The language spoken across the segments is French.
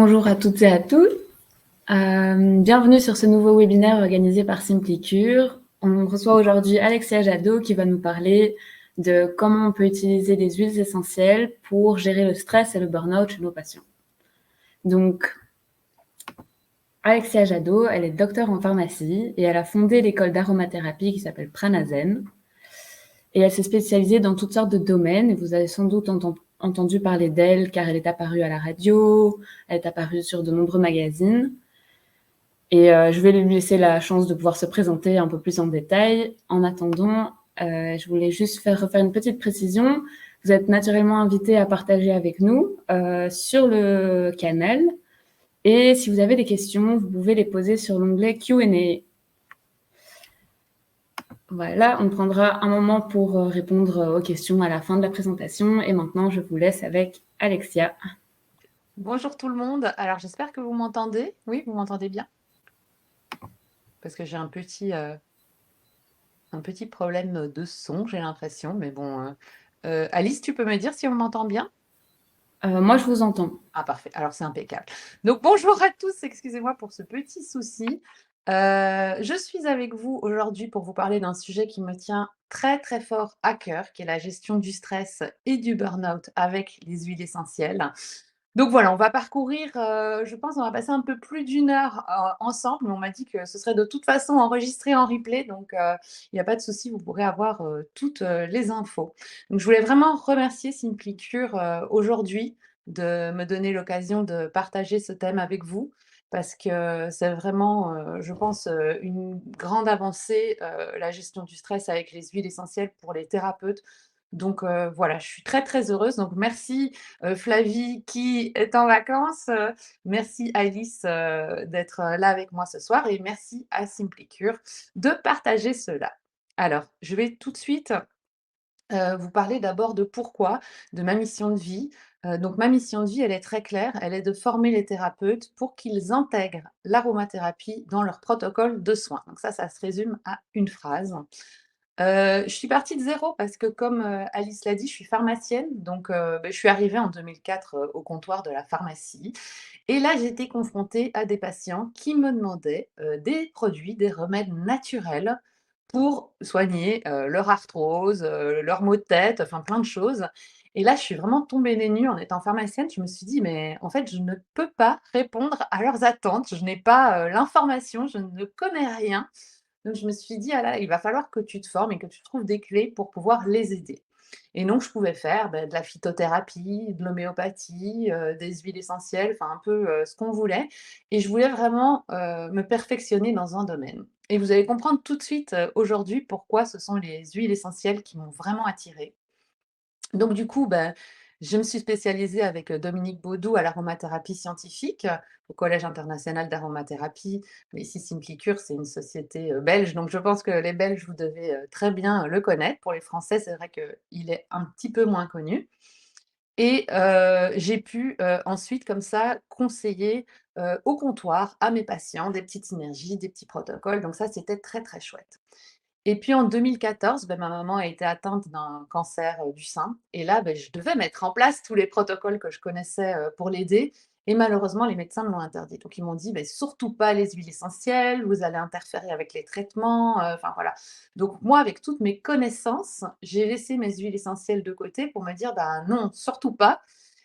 Bonjour à toutes et à tous. Bienvenue sur ce nouveau webinaire organisé par SimpliCure. On reçoit aujourd'hui Alexia Jadot qui va nous parler de comment on peut utiliser les huiles essentielles pour gérer le stress et le burn-out chez nos patients. Donc, Alexia Jadot, elle est docteure en pharmacie et elle a fondé l'école d'aromathérapie qui s'appelle Pranazen. Et elle s'est spécialisée dans toutes sortes de domaines. Et vous avez sans doute entendu parler d'elle car elle est apparue à la radio, elle est apparue sur de nombreux magazines. Et je vais lui laisser la chance de pouvoir se présenter un peu plus en détail. En attendant, je voulais juste refaire une petite précision. Vous êtes naturellement invité à partager avec nous sur le canal. Et si vous avez des questions, vous pouvez les poser sur l'onglet Q&A. Voilà, on prendra un moment pour répondre aux questions à la fin de la présentation. Et maintenant, je vous laisse avec Alexia. Bonjour tout le monde. Alors, j'espère que vous m'entendez. Oui, vous m'entendez bien? Parce que j'ai un petit problème de son, j'ai l'impression. Mais bon, Alice, tu peux me dire si on m'entend bien? Moi, je vous entends. Ah, parfait. Alors, c'est impeccable. Donc, bonjour à tous. Excusez-moi pour ce petit souci. Je suis avec vous aujourd'hui pour vous parler d'un sujet qui me tient très, très fort à cœur, qui est la gestion du stress et du burn-out avec les huiles essentielles. Donc voilà, on va parcourir, je pense on va passer un peu plus d'une heure, ensemble, mais on m'a dit que ce serait de toute façon enregistré en replay, donc il y a pas de souci, vous pourrez avoir, toutes, les infos. Donc je voulais vraiment remercier SimpliCure, aujourd'hui de me donner l'occasion de partager ce thème avec vous parce que c'est vraiment, je pense, une grande avancée, la gestion du stress avec les huiles essentielles pour les thérapeutes. Donc voilà, je suis très, très heureuse. Donc merci, Flavie qui est en vacances, merci Alice, d'être, là avec moi ce soir et merci à SimpliCure de partager cela. Alors, je vais tout de suite, vous parler d'abord de pourquoi, de ma mission de vie. Donc ma mission de vie, elle est très claire, elle est de former les thérapeutes pour qu'ils intègrent l'aromathérapie dans leur protocole de soins. Donc ça se résume à une phrase. Je suis partie de zéro parce que comme, Alice l'a dit, je suis pharmacienne, donc je suis arrivée en 2004, au comptoir de la pharmacie et là, j'étais confrontée à des patients qui me demandaient, des produits, des remèdes naturels pour soigner, leur arthrose, leurs maux de tête, enfin plein de choses et là, je suis vraiment tombée des nues en étant pharmacienne. Je me suis dit: «Mais en fait, je ne peux pas répondre à leurs attentes. Je n'ai pas, l'information, je ne connais rien». Donc je me suis dit: «Ah là, il va falloir que tu te formes et que tu trouves des clés pour pouvoir les aider» et donc je pouvais faire, de la phytothérapie, de l'homéopathie, des huiles essentielles, enfin un peu, ce qu'on voulait et je voulais vraiment, me perfectionner dans un domaine et vous allez comprendre tout de suite, aujourd'hui pourquoi ce sont les huiles essentielles qui m'ont vraiment attirée. Donc du coup, je me suis spécialisée avec, Dominique Baudou à l'aromathérapie scientifique, au Collège international d'aromathérapie. Mais ici, SimpliCure, c'est une société, belge, donc je pense que les Belges, vous devez, très bien, le connaître. Pour les Français, c'est vrai qu'il est un petit peu moins connu et j'ai pu, ensuite comme ça conseiller, au comptoir à mes patients des petites synergies, des petits protocoles, donc ça, c'était très, très chouette. Et puis en 2014, ma maman a été atteinte d'un cancer, du sein et là, je devais mettre en place tous les protocoles que je connaissais, pour l'aider et malheureusement les médecins me l'ont interdit. Donc ils m'ont dit: «Surtout pas les huiles essentielles, vous allez interférer avec les traitements», enfin voilà. Donc moi, avec toutes mes connaissances, j'ai laissé mes huiles essentielles de côté pour me dire: «Bah non, surtout pas»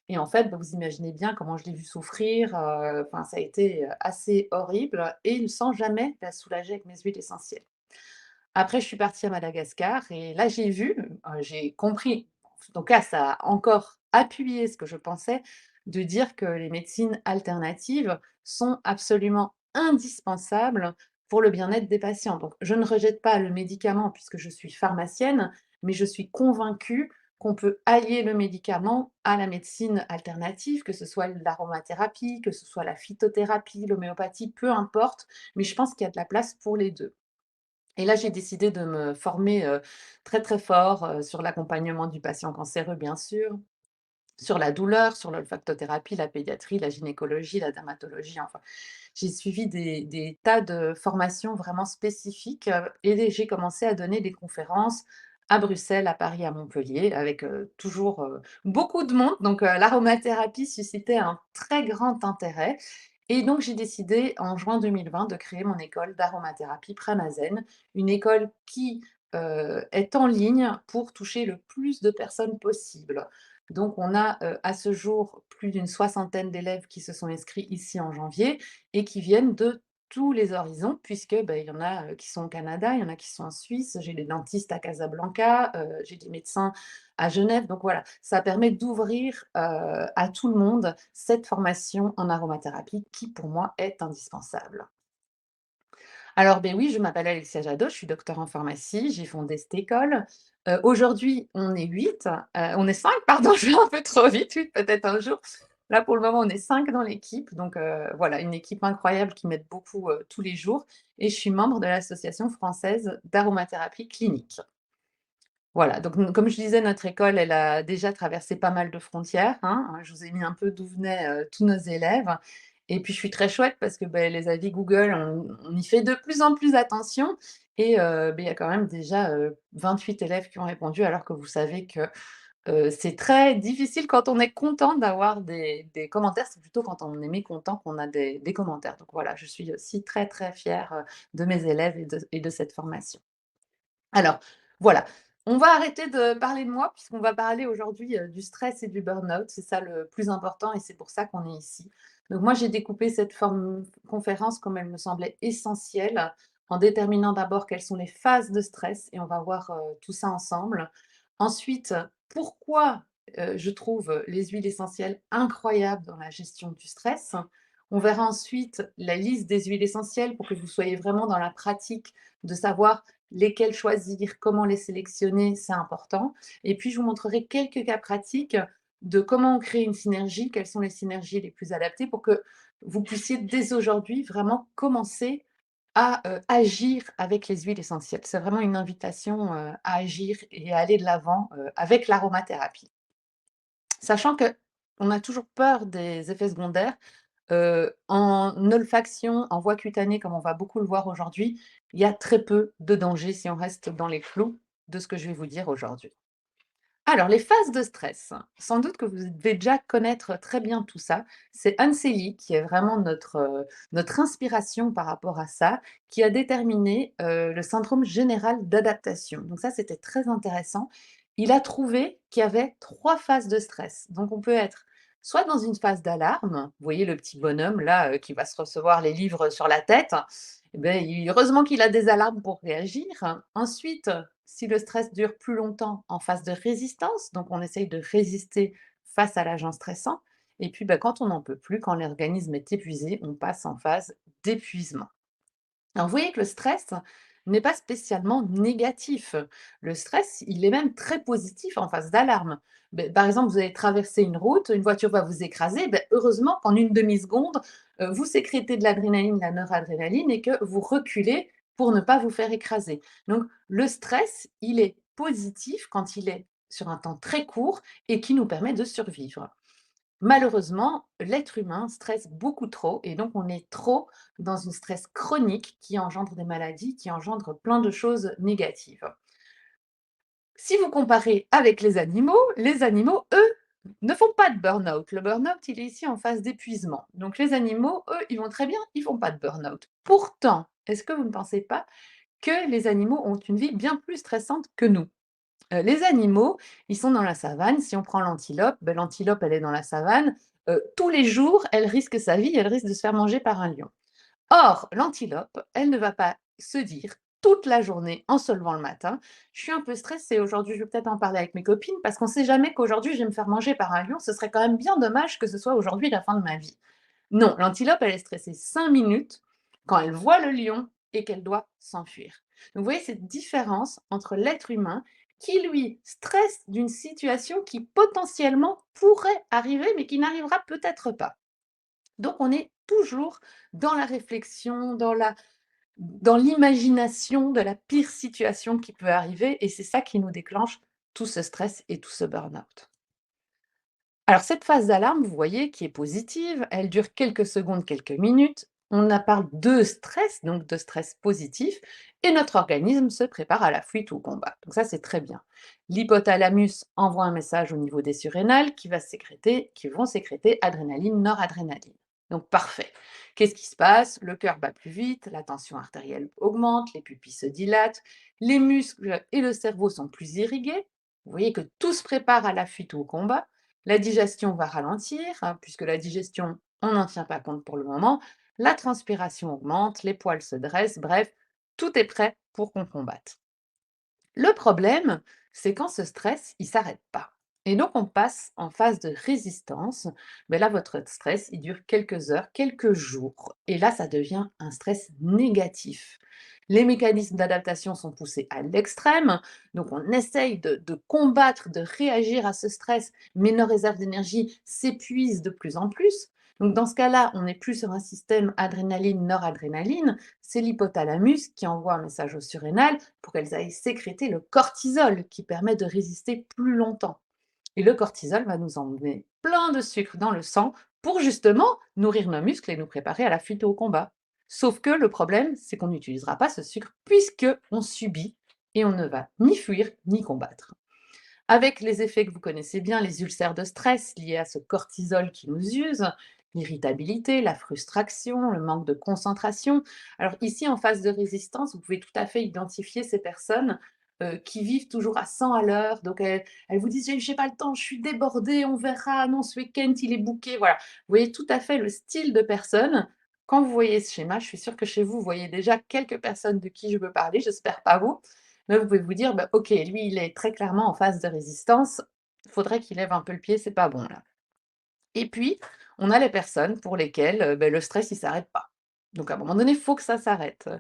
et en fait, vous imaginez bien comment je l'ai vu souffrir, enfin ça a été, assez horrible et sans jamais la soulager avec mes huiles essentielles. Après, je suis partie à Madagascar et là, j'ai vu, j'ai compris, en tout cas, ça a encore appuyé ce que je pensais, de dire que les médecines alternatives sont absolument indispensables pour le bien-être des patients. Donc, je ne rejette pas le médicament puisque je suis pharmacienne, mais je suis convaincue qu'on peut allier le médicament à la médecine alternative, que ce soit l'aromathérapie, que ce soit la phytothérapie, l'homéopathie, peu importe, mais je pense qu'il y a de la place pour les 2. Et là, j'ai décidé de me former, très, très fort, sur l'accompagnement du patient cancéreux, bien sûr, sur la douleur, sur l'olfactothérapie, la pédiatrie, la gynécologie, la dermatologie, enfin, j'ai suivi des tas de formations vraiment spécifiques, et j'ai commencé à donner des conférences à Bruxelles, à Paris, à Montpellier, avec toujours beaucoup de monde. Donc l'aromathérapie suscitait un très grand intérêt. Et donc j'ai décidé en juin 2020 de créer mon école d'aromathérapie Pranazen, une école qui est en ligne pour toucher le plus de personnes possible. Donc on a à ce jour plus d'une soixantaine d'élèves qui se sont inscrits ici en janvier et qui viennent de tous les horizons, puisque, il y en a, qui sont au Canada, il y en a qui sont en Suisse, j'ai des dentistes à Casablanca, j'ai des médecins à Genève. Donc voilà, ça permet d'ouvrir, à tout le monde cette formation en aromathérapie qui, pour moi, est indispensable. Alors, oui, je m'appelle Alexia Jadot, je suis docteure en pharmacie, j'ai fondé cette école. Aujourd'hui, on est 8, on est 5, pardon, je vais un peu trop vite, 8 peut-être un jour. Là, pour le moment, on est 5 dans l'équipe, donc voilà, une équipe incroyable qui m'aide beaucoup, tous les jours et je suis membre de l'Association française d'aromathérapie clinique. Voilà, donc comme je disais, notre école, elle a déjà traversé pas mal de frontières, hein. Je vous ai mis un peu d'où venaient, tous nos élèves et puis je suis très chouette parce que, les avis Google, on y fait de plus en plus attention et il y a quand même déjà, 28 élèves qui ont répondu alors que vous savez que, c'est très difficile quand on est content d'avoir des commentaires. C'est plutôt quand on est mécontent qu'on a des commentaires. Donc voilà, je suis aussi très, très fière, de mes élèves et de cette formation. Alors, voilà, on va arrêter de parler de moi puisqu'on va parler aujourd'hui, du stress et du burn-out. C'est ça le plus important et c'est pour ça qu'on est ici. Donc moi, j'ai découpé cette conférence comme elle me semblait essentielle, en déterminant d'abord quelles sont les phases de stress et on va voir, tout ça ensemble. Ensuite, pourquoi, je trouve les huiles essentielles incroyables dans la gestion du stress. On verra ensuite la liste des huiles essentielles pour que vous soyez vraiment dans la pratique de savoir lesquels choisir, comment les sélectionner, c'est important. Et puis, je vous montrerai quelques cas pratiques de comment on crée une synergie, quelles sont les synergies les plus adaptées pour que vous puissiez dès aujourd'hui vraiment commencer à agir avec les huiles essentielles. C'est vraiment une invitation à agir et à aller de l'avant avec l'aromathérapie. Sachant que on a toujours peur des effets secondaires, en olfaction, en voie cutanée, comme on va beaucoup le voir aujourd'hui, il y a très peu de danger si on reste dans les clous de ce que je vais vous dire aujourd'hui. Alors, les phases de stress, sans doute que vous devez déjà connaître très bien tout ça. C'est Anseli qui est vraiment notre inspiration par rapport à ça, qui a déterminé, le syndrome général d'adaptation. Donc ça, c'était très intéressant. Il a trouvé qu'il y avait 3 phases de stress. Donc on peut être soit dans une phase d'alarme, vous voyez le petit bonhomme là, qui va se recevoir les livres sur la tête, eh heureusement qu'il a des alarmes pour réagir. Ensuite, si le stress dure plus longtemps, en phase de résistance, donc on essaye de résister face à l'agent stressant. Et puis, quand on n'en peut plus, quand l'organisme est épuisé, on passe en phase d'épuisement. Alors, vous voyez que le stress n'est pas spécialement négatif. Le stress, il est même très positif en phase d'alarme. Par exemple, vous allez traverser une route, une voiture va vous écraser. Heureusement qu'en une demi-seconde, vous sécrétez de l'adrénaline, de la noradrénaline et que vous reculez pour ne pas vous faire écraser. Donc, le stress, il est positif quand il est sur un temps très court et qui nous permet de survivre. Malheureusement, l'être humain stresse beaucoup trop et donc on est trop dans une stress chronique qui engendre des maladies, qui engendre plein de choses négatives. Si vous comparez avec les animaux, eux, ne font pas de burn-out. Le burn-out, il est ici en phase d'épuisement. Donc les animaux, eux, ils vont très bien, ils font pas de burn-out. Pourtant, est-ce que vous ne pensez pas que les animaux ont une vie bien plus stressante que nous? Les animaux, ils sont dans la savane. Si on prend l'antilope, l'antilope, elle est dans la savane. Tous les jours, elle risque sa vie, elle risque de se faire manger par un lion. Or, l'antilope, elle ne va pas se dire toute la journée en se levant le matin: «Je suis un peu stressée aujourd'hui, je vais peut-être en parler avec mes copines parce qu'on ne sait jamais qu'aujourd'hui je vais me faire manger par un lion. Ce serait quand même bien dommage que ce soit aujourd'hui la fin de ma vie». Non, l'antilope, elle est stressée 5 minutes quand elle voit le lion et qu'elle doit s'enfuir. Donc vous voyez cette différence entre l'être humain qui, lui, stresse d'une situation qui potentiellement pourrait arriver, mais qui n'arrivera peut-être pas. Donc on est toujours dans la réflexion, dans l'imagination de la pire situation qui peut arriver et c'est ça qui nous déclenche tout ce stress et tout ce burn-out. Alors cette phase d'alarme, vous voyez, qui est positive, elle dure quelques secondes, quelques minutes. On a parle de stress, donc de stress positif, et notre organisme se prépare à la fuite ou au combat. Donc ça, c'est très bien. L'hypothalamus envoie un message au niveau des surrénales qui vont sécréter adrénaline, noradrénaline. Donc parfait. Qu'est-ce qui se passe? Le cœur bat plus vite, la tension artérielle augmente, les pupilles se dilatent, les muscles et le cerveau sont plus irrigués. Vous voyez que tout se prépare à la fuite ou au combat. La digestion va ralentir, hein, puisque la digestion, on n'en tient pas compte pour le moment. La transpiration augmente, les poils se dressent, bref, tout est prêt pour qu'on combatte. Le problème, c'est quand ce stress, il s'arrête pas. Et donc, on passe en phase de résistance. Mais là, votre stress, il dure quelques heures, quelques jours. Et là, ça devient un stress négatif. Les mécanismes d'adaptation sont poussés à l'extrême. Donc, on essaye de combattre, de réagir à ce stress, mais nos réserves d'énergie s'épuisent de plus en plus. Donc, dans ce cas-là, on n'est plus sur un système adrénaline-noradrénaline. C'est l'hypothalamus qui envoie un message aux surrénales pour qu'elles aillent sécréter le cortisol qui permet de résister plus longtemps. Et le cortisol va nous emmener plein de sucre dans le sang pour justement nourrir nos muscles et nous préparer à la fuite ou au combat. Sauf que le problème, c'est qu'on n'utilisera pas ce sucre puisque on subit et on ne va ni fuir ni combattre. Avec les effets que vous connaissez bien, les ulcères de stress liés à ce cortisol qui nous use, l'irritabilité, la frustration, le manque de concentration. Alors ici, en phase de résistance, vous pouvez tout à fait identifier ces personnes qui vivent toujours à 100 à l'heure. Donc elles vous disent, j'ai pas le temps, je suis débordée, on verra, non, ce week-end, il est booké. Voilà, vous voyez tout à fait le style de personne. Quand vous voyez ce schéma, je suis sûre que chez vous, vous voyez déjà quelques personnes de qui je veux parler, j'espère pas vous. Mais vous pouvez vous dire, bah, OK, lui, il est très clairement en phase de résistance. Il faudrait qu'il lève un peu le pied, c'est pas bon là. Et puis, on a les personnes pour lesquelles bah, le stress, il s'arrête pas. Donc à un moment donné, il faut que ça s'arrête.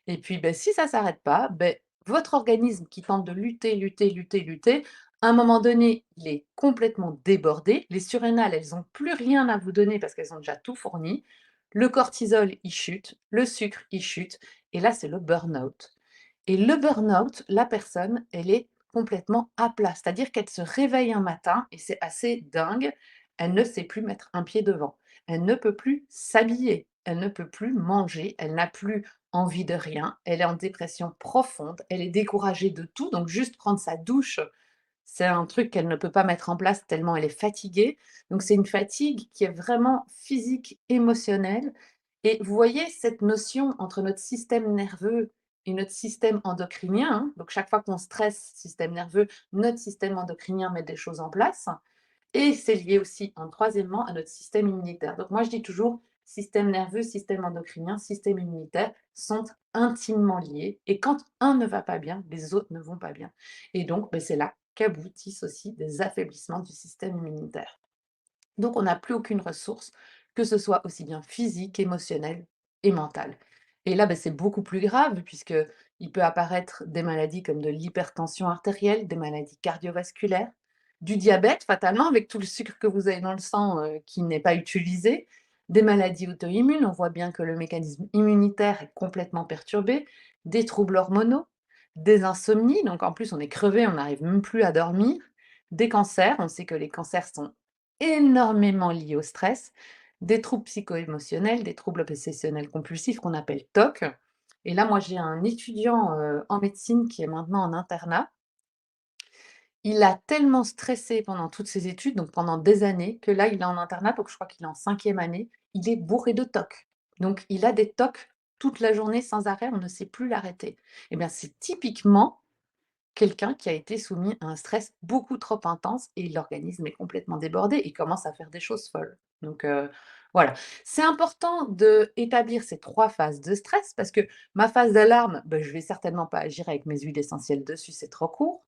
Et puis, bah, si ça s'arrête pas, bah, votre organisme qui tente de lutter, lutter, lutter, lutter, à un moment donné, il est complètement débordé. Les surrénales, elles n'ont plus rien à vous donner parce qu'elles ont déjà tout fourni. Le cortisol, il chute, le sucre, il chute. Et là, c'est le burn-out. Et le burn-out, la personne, elle est complètement à plat. C'est-à-dire qu'elle se réveille un matin et c'est assez dingue, elle ne sait plus mettre un pied devant. Elle ne peut plus s'habiller, elle ne peut plus manger, elle n'a plus envie de rien, elle est en dépression profonde, elle est découragée de tout, donc juste prendre sa douche, c'est un truc qu'elle ne peut pas mettre en place tellement elle est fatiguée. Donc c'est une fatigue qui est vraiment physique, émotionnelle. Et vous voyez cette notion entre notre système nerveux et notre système endocrinien, hein, donc chaque fois qu'on stresse, système nerveux, notre système endocrinien met des choses en place. Et c'est lié aussi, en troisièmement, à notre système immunitaire. Donc moi, je dis toujours, système nerveux, système endocrinien, système immunitaire sont intimement liés. Et quand un ne va pas bien, les autres ne vont pas bien. Et donc, c'est là qu'aboutissent aussi des affaiblissements du système immunitaire. Donc, on n'a plus aucune ressource, que ce soit aussi bien physique, émotionnelle et mentale. Et là, c'est beaucoup plus grave puisque il peut apparaître des maladies comme de l'hypertension artérielle, des maladies cardiovasculaires, du diabète fatalement avec tout le sucre que vous avez dans le sang qui n'est pas utilisé, des maladies auto-immunes, on voit bien que le mécanisme immunitaire est complètement perturbé, des troubles hormonaux, des insomnies, donc en plus on est crevé, on n'arrive même plus à dormir, des cancers, on sait que les cancers sont énormément liés au stress, des troubles psycho-émotionnels, des troubles obsessionnels compulsifs qu'on appelle TOC. Et là, moi, j'ai un étudiant en médecine qui est maintenant en internat. Il a tellement stressé pendant toutes ses études, donc pendant des années, que là, il est en internat, donc je crois qu'il est en cinquième année. Il est bourré de TOC. Donc, il a des TOC toute la journée sans arrêt, on ne sait plus l'arrêter. Eh bien, c'est typiquement quelqu'un qui a été soumis à un stress beaucoup trop intense et l'organisme est complètement débordé et commence à faire des choses folles. Donc voilà. C'est important d'établir ces 3 phases de stress parce que ma phase d'alarme, je vais certainement pas agir avec mes huiles essentielles dessus, c'est trop court.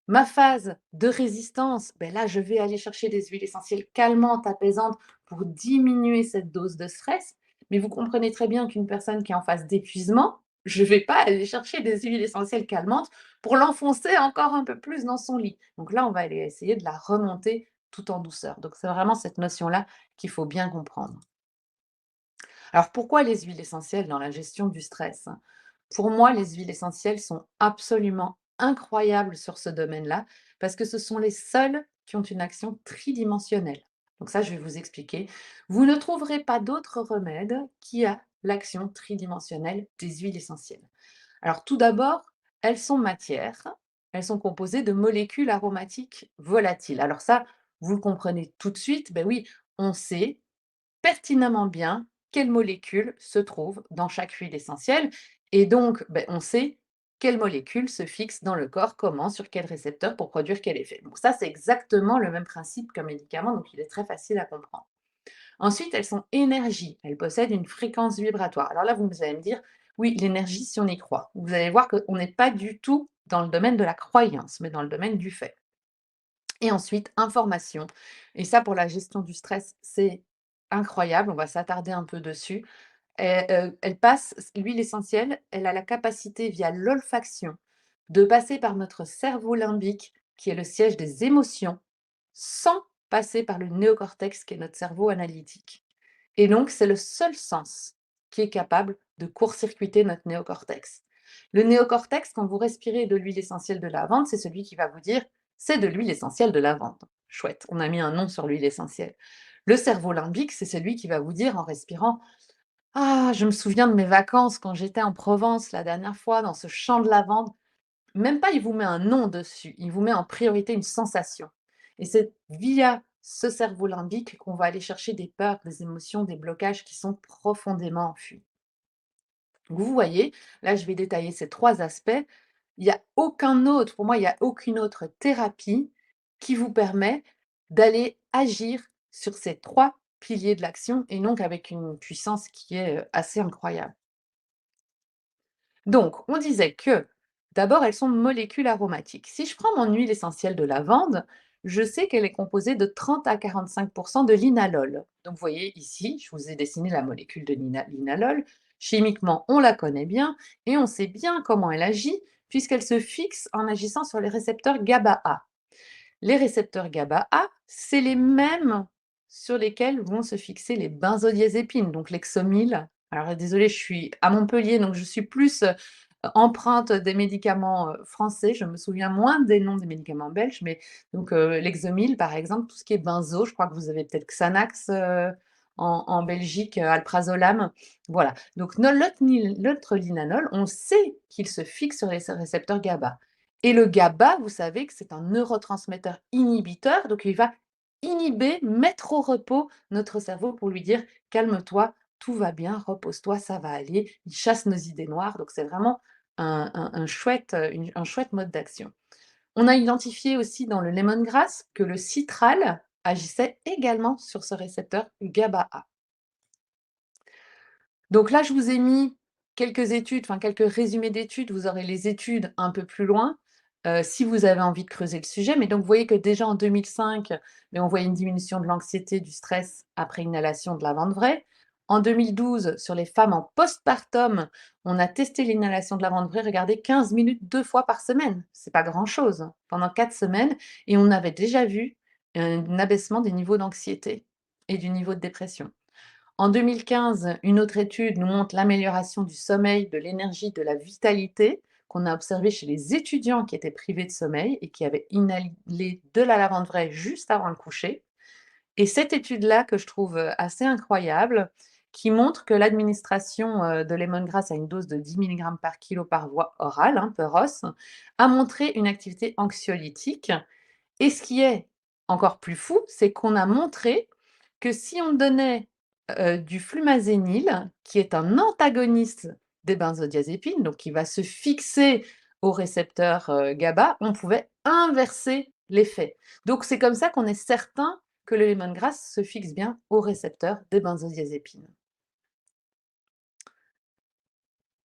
Ma phase de résistance, là, je vais aller chercher des huiles essentielles calmantes, apaisantes pour diminuer cette dose de stress. Mais vous comprenez très bien qu'une personne qui est en phase d'épuisement, je ne vais pas aller chercher des huiles essentielles calmantes pour l'enfoncer encore un peu plus dans son lit. Donc là, on va aller essayer de la remonter tout en douceur. Donc c'est vraiment cette notion-là qu'il faut bien comprendre. Alors pourquoi les huiles essentielles dans la gestion du stress? Pour moi, les huiles essentielles sont absolument incroyables sur ce domaine-là, parce que ce sont les seules qui ont une action tridimensionnelle. Donc ça, je vais vous expliquer. Vous ne trouverez pas d'autre remède qui a l'action tridimensionnelle des huiles essentielles. Alors tout d'abord, elles sont matières, elles sont composées de molécules aromatiques volatiles. Alors ça, vous le comprenez tout de suite, ben oui, on sait pertinemment bien quelles molécules se trouvent dans chaque huile essentielle et donc ben, on sait quelles molécules se fixent dans le corps, comment, sur quel récepteur pour produire quel effet. Donc ça, c'est exactement le même principe qu'un médicament, donc il est très facile à comprendre. Ensuite, elles sont énergie, elles possèdent une fréquence vibratoire. Alors là, vous allez me dire, oui, l'énergie, si on y croit. Vous allez voir qu'on n'est pas du tout dans le domaine de la croyance, mais dans le domaine du fait. Et ensuite, information. Et ça, pour la gestion du stress, c'est incroyable. On va s'attarder un peu dessus. Elle passe, l'huile essentielle, elle a la capacité, via l'olfaction, de passer par notre cerveau limbique, qui est le siège des émotions, sans passer par le néocortex, qui est notre cerveau analytique. Et donc, c'est le seul sens qui est capable de court-circuiter notre néocortex. Le néocortex, quand vous respirez de l'huile essentielle de lavande, c'est celui qui va vous dire c'est de l'huile essentielle de lavande. Chouette, on a mis un nom sur l'huile essentielle. Le cerveau limbique, c'est celui qui va vous dire en respirant ah, je me souviens de mes vacances quand j'étais en Provence la dernière fois, dans ce champ de lavande. Même pas, il vous met un nom dessus, il vous met en priorité une sensation. Et c'est via ce cerveau limbique qu'on va aller chercher des peurs, des émotions, des blocages qui sont profondément enfuis. Donc vous voyez, là je vais détailler ces 3 aspects. Il y a aucun autre, pour moi, il n'y a aucune autre thérapie qui vous permet d'aller agir sur ces 3 piliers de l'action et donc avec une puissance qui est, assez incroyable. Donc, on disait que, d'abord, elles sont molécules aromatiques. Si je prends mon huile essentielle de lavande, je sais qu'elle est composée de 30 à 45 de linalol. Donc, vous voyez ici, je vous ai dessiné la molécule de linalol. Chimiquement, on la connaît bien et on sait bien comment elle agit puisqu'elle se fixe en agissant sur les récepteurs GABA-A. Les récepteurs GABA-A, c'est les mêmes sur lesquels vont se fixer les benzodiazépines, donc l'Exomil. Alors désolée, je suis à Montpellier, donc je suis plus empreinte des médicaments français. Je me souviens moins des noms des médicaments belges, mais donc l'Exomil, par exemple, tout ce qui est benzo, je crois que vous avez peut-être Xanax en Belgique, alprazolam. Voilà. Donc notre linanol, on sait qu'il se fixe sur les récepteurs GABA. Et le GABA, vous savez que c'est un neurotransmetteur inhibiteur, donc il va inhiber, mettre au repos notre cerveau pour lui dire calme-toi, tout va bien, repose-toi, ça va aller. Il chasse nos idées noires, donc c'est vraiment un chouette, un chouette mode d'action. On a identifié aussi dans le lemongrass que le citral agissait également sur ce récepteur GABA-A. Donc là, je vous ai mis quelques études, enfin quelques résumés d'études. Vous aurez les études un peu plus loin, si vous avez envie de creuser le sujet. Mais donc, vous voyez que déjà en 2005, mais on voyait une diminution de l'anxiété, du stress après inhalation de lavande vraie. En 2012, sur les femmes en postpartum, on a testé l'inhalation de lavande vraie, regardez, 15 minutes 2 fois par semaine. C'est pas grand-chose, hein, pendant 4 semaines et on avait déjà vu un abaissement des niveaux d'anxiété et du niveau de dépression. En 2015, une autre étude nous montre l'amélioration du sommeil, de l'énergie, de la vitalité qu'on a observé chez les étudiants qui étaient privés de sommeil et qui avaient inhalé de la lavande vraie juste avant le coucher. Et cette étude-là, que je trouve assez incroyable, qui montre que l'administration de lemongrass à une dose de 10 mg par kilo par voie orale, hein, per os, a montré une activité anxiolytique. Et ce qui est encore plus fou, c'est qu'on a montré que si on donnait, du flumazénil, qui est un antagoniste des benzodiazépines, donc qui va se fixer au récepteur, GABA, on pouvait inverser l'effet. Donc c'est comme ça qu'on est certain que le lemongrass se fixe bien au récepteur des benzodiazépines.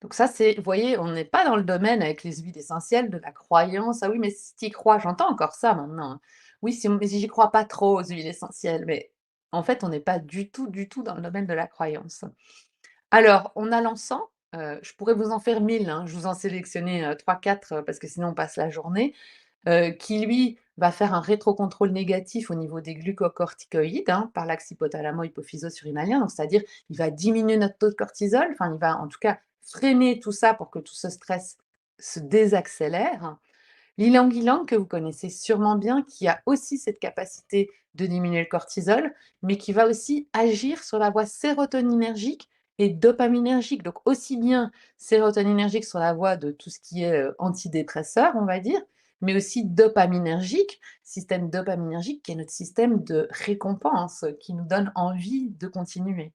Donc ça, c'est vous voyez, on n'est pas dans le domaine avec les huiles essentielles de la croyance. «Ah oui, mais si tu y crois», j'entends encore ça maintenant, hein. «Oui, si j'y crois pas trop aux huiles essentielles», mais en fait, on n'est pas du tout dans le domaine de la croyance. Alors, on a l'encens, je pourrais vous en faire 1000, hein, je vous en sélectionner, 3-4, parce que sinon on passe la journée, qui lui va faire un rétrocontrôle négatif au niveau des glucocorticoïdes, hein, par l'axe hypothalamo-hypophyso-surrénalien, donc c'est-à-dire, il va diminuer notre taux de cortisol, enfin il va en tout cas freiner tout ça pour que tout ce stress se désaccélère. L'ylang-ylang que vous connaissez sûrement bien, qui a aussi cette capacité de diminuer le cortisol, mais qui va aussi agir sur la voie sérotoninergique et dopaminergique. Donc aussi bien sérotoninergique sur la voie de tout ce qui est antidépresseur, on va dire, mais aussi dopaminergique, système dopaminergique qui est notre système de récompense, qui nous donne envie de continuer.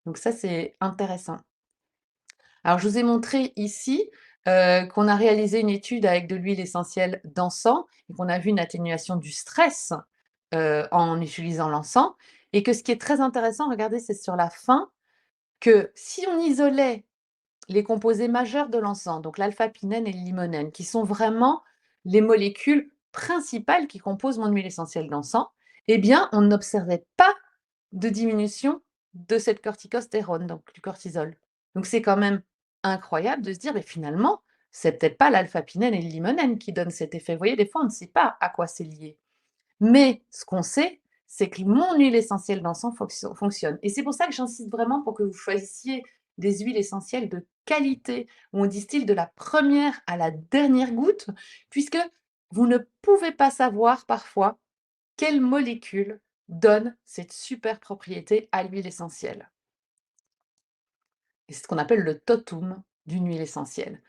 Donc ça, c'est intéressant. Alors je vous ai montré ici, qu'on a réalisé une étude avec de l'huile essentielle d'encens et qu'on a vu une atténuation du stress, en utilisant l'encens et que ce qui est très intéressant, regardez, c'est sur la fin, que si on isolait les composés majeurs de l'encens, donc l'alpha-pinène et le limonène, qui sont vraiment les molécules principales qui composent mon huile essentielle d'encens, eh bien, on n'observait pas de diminution de cette corticostérone, donc du cortisol. Donc c'est quand même incroyable de se dire: «Mais finalement, c'est peut-être pas l'alpha-pinène et le limonène qui donnent cet effet». Vous voyez, des fois, on ne sait pas à quoi c'est lié. Mais ce qu'on sait, c'est que mon huile essentielle d'encens fonctionne. Et c'est pour ça que j'insiste vraiment pour que vous choisissiez des huiles essentielles de qualité, où on distille de la première à la dernière goutte, puisque vous ne pouvez pas savoir parfois quelle molécule donne cette super propriété à l'huile essentielle. Et c'est ce qu'on appelle le totum d'une huile essentielle.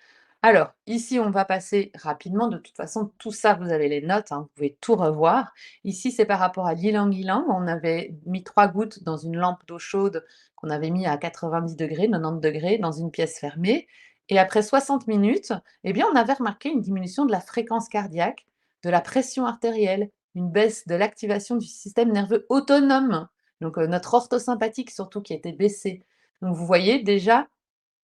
Alors, ici, on va passer rapidement. De toute façon, tout ça, vous avez les notes, hein, vous pouvez tout revoir. Ici, c'est par rapport à l'ylang-ylang. On avait mis 3 gouttes dans une lampe d'eau chaude qu'on avait mis à 90 degrés, 90 degrés, dans une pièce fermée. Et après 60 minutes, eh bien, on avait remarqué une diminution de la fréquence cardiaque, de la pression artérielle, une baisse de l'activation du système nerveux autonome, donc notre orthosympathique surtout qui était baissé. Donc vous voyez déjà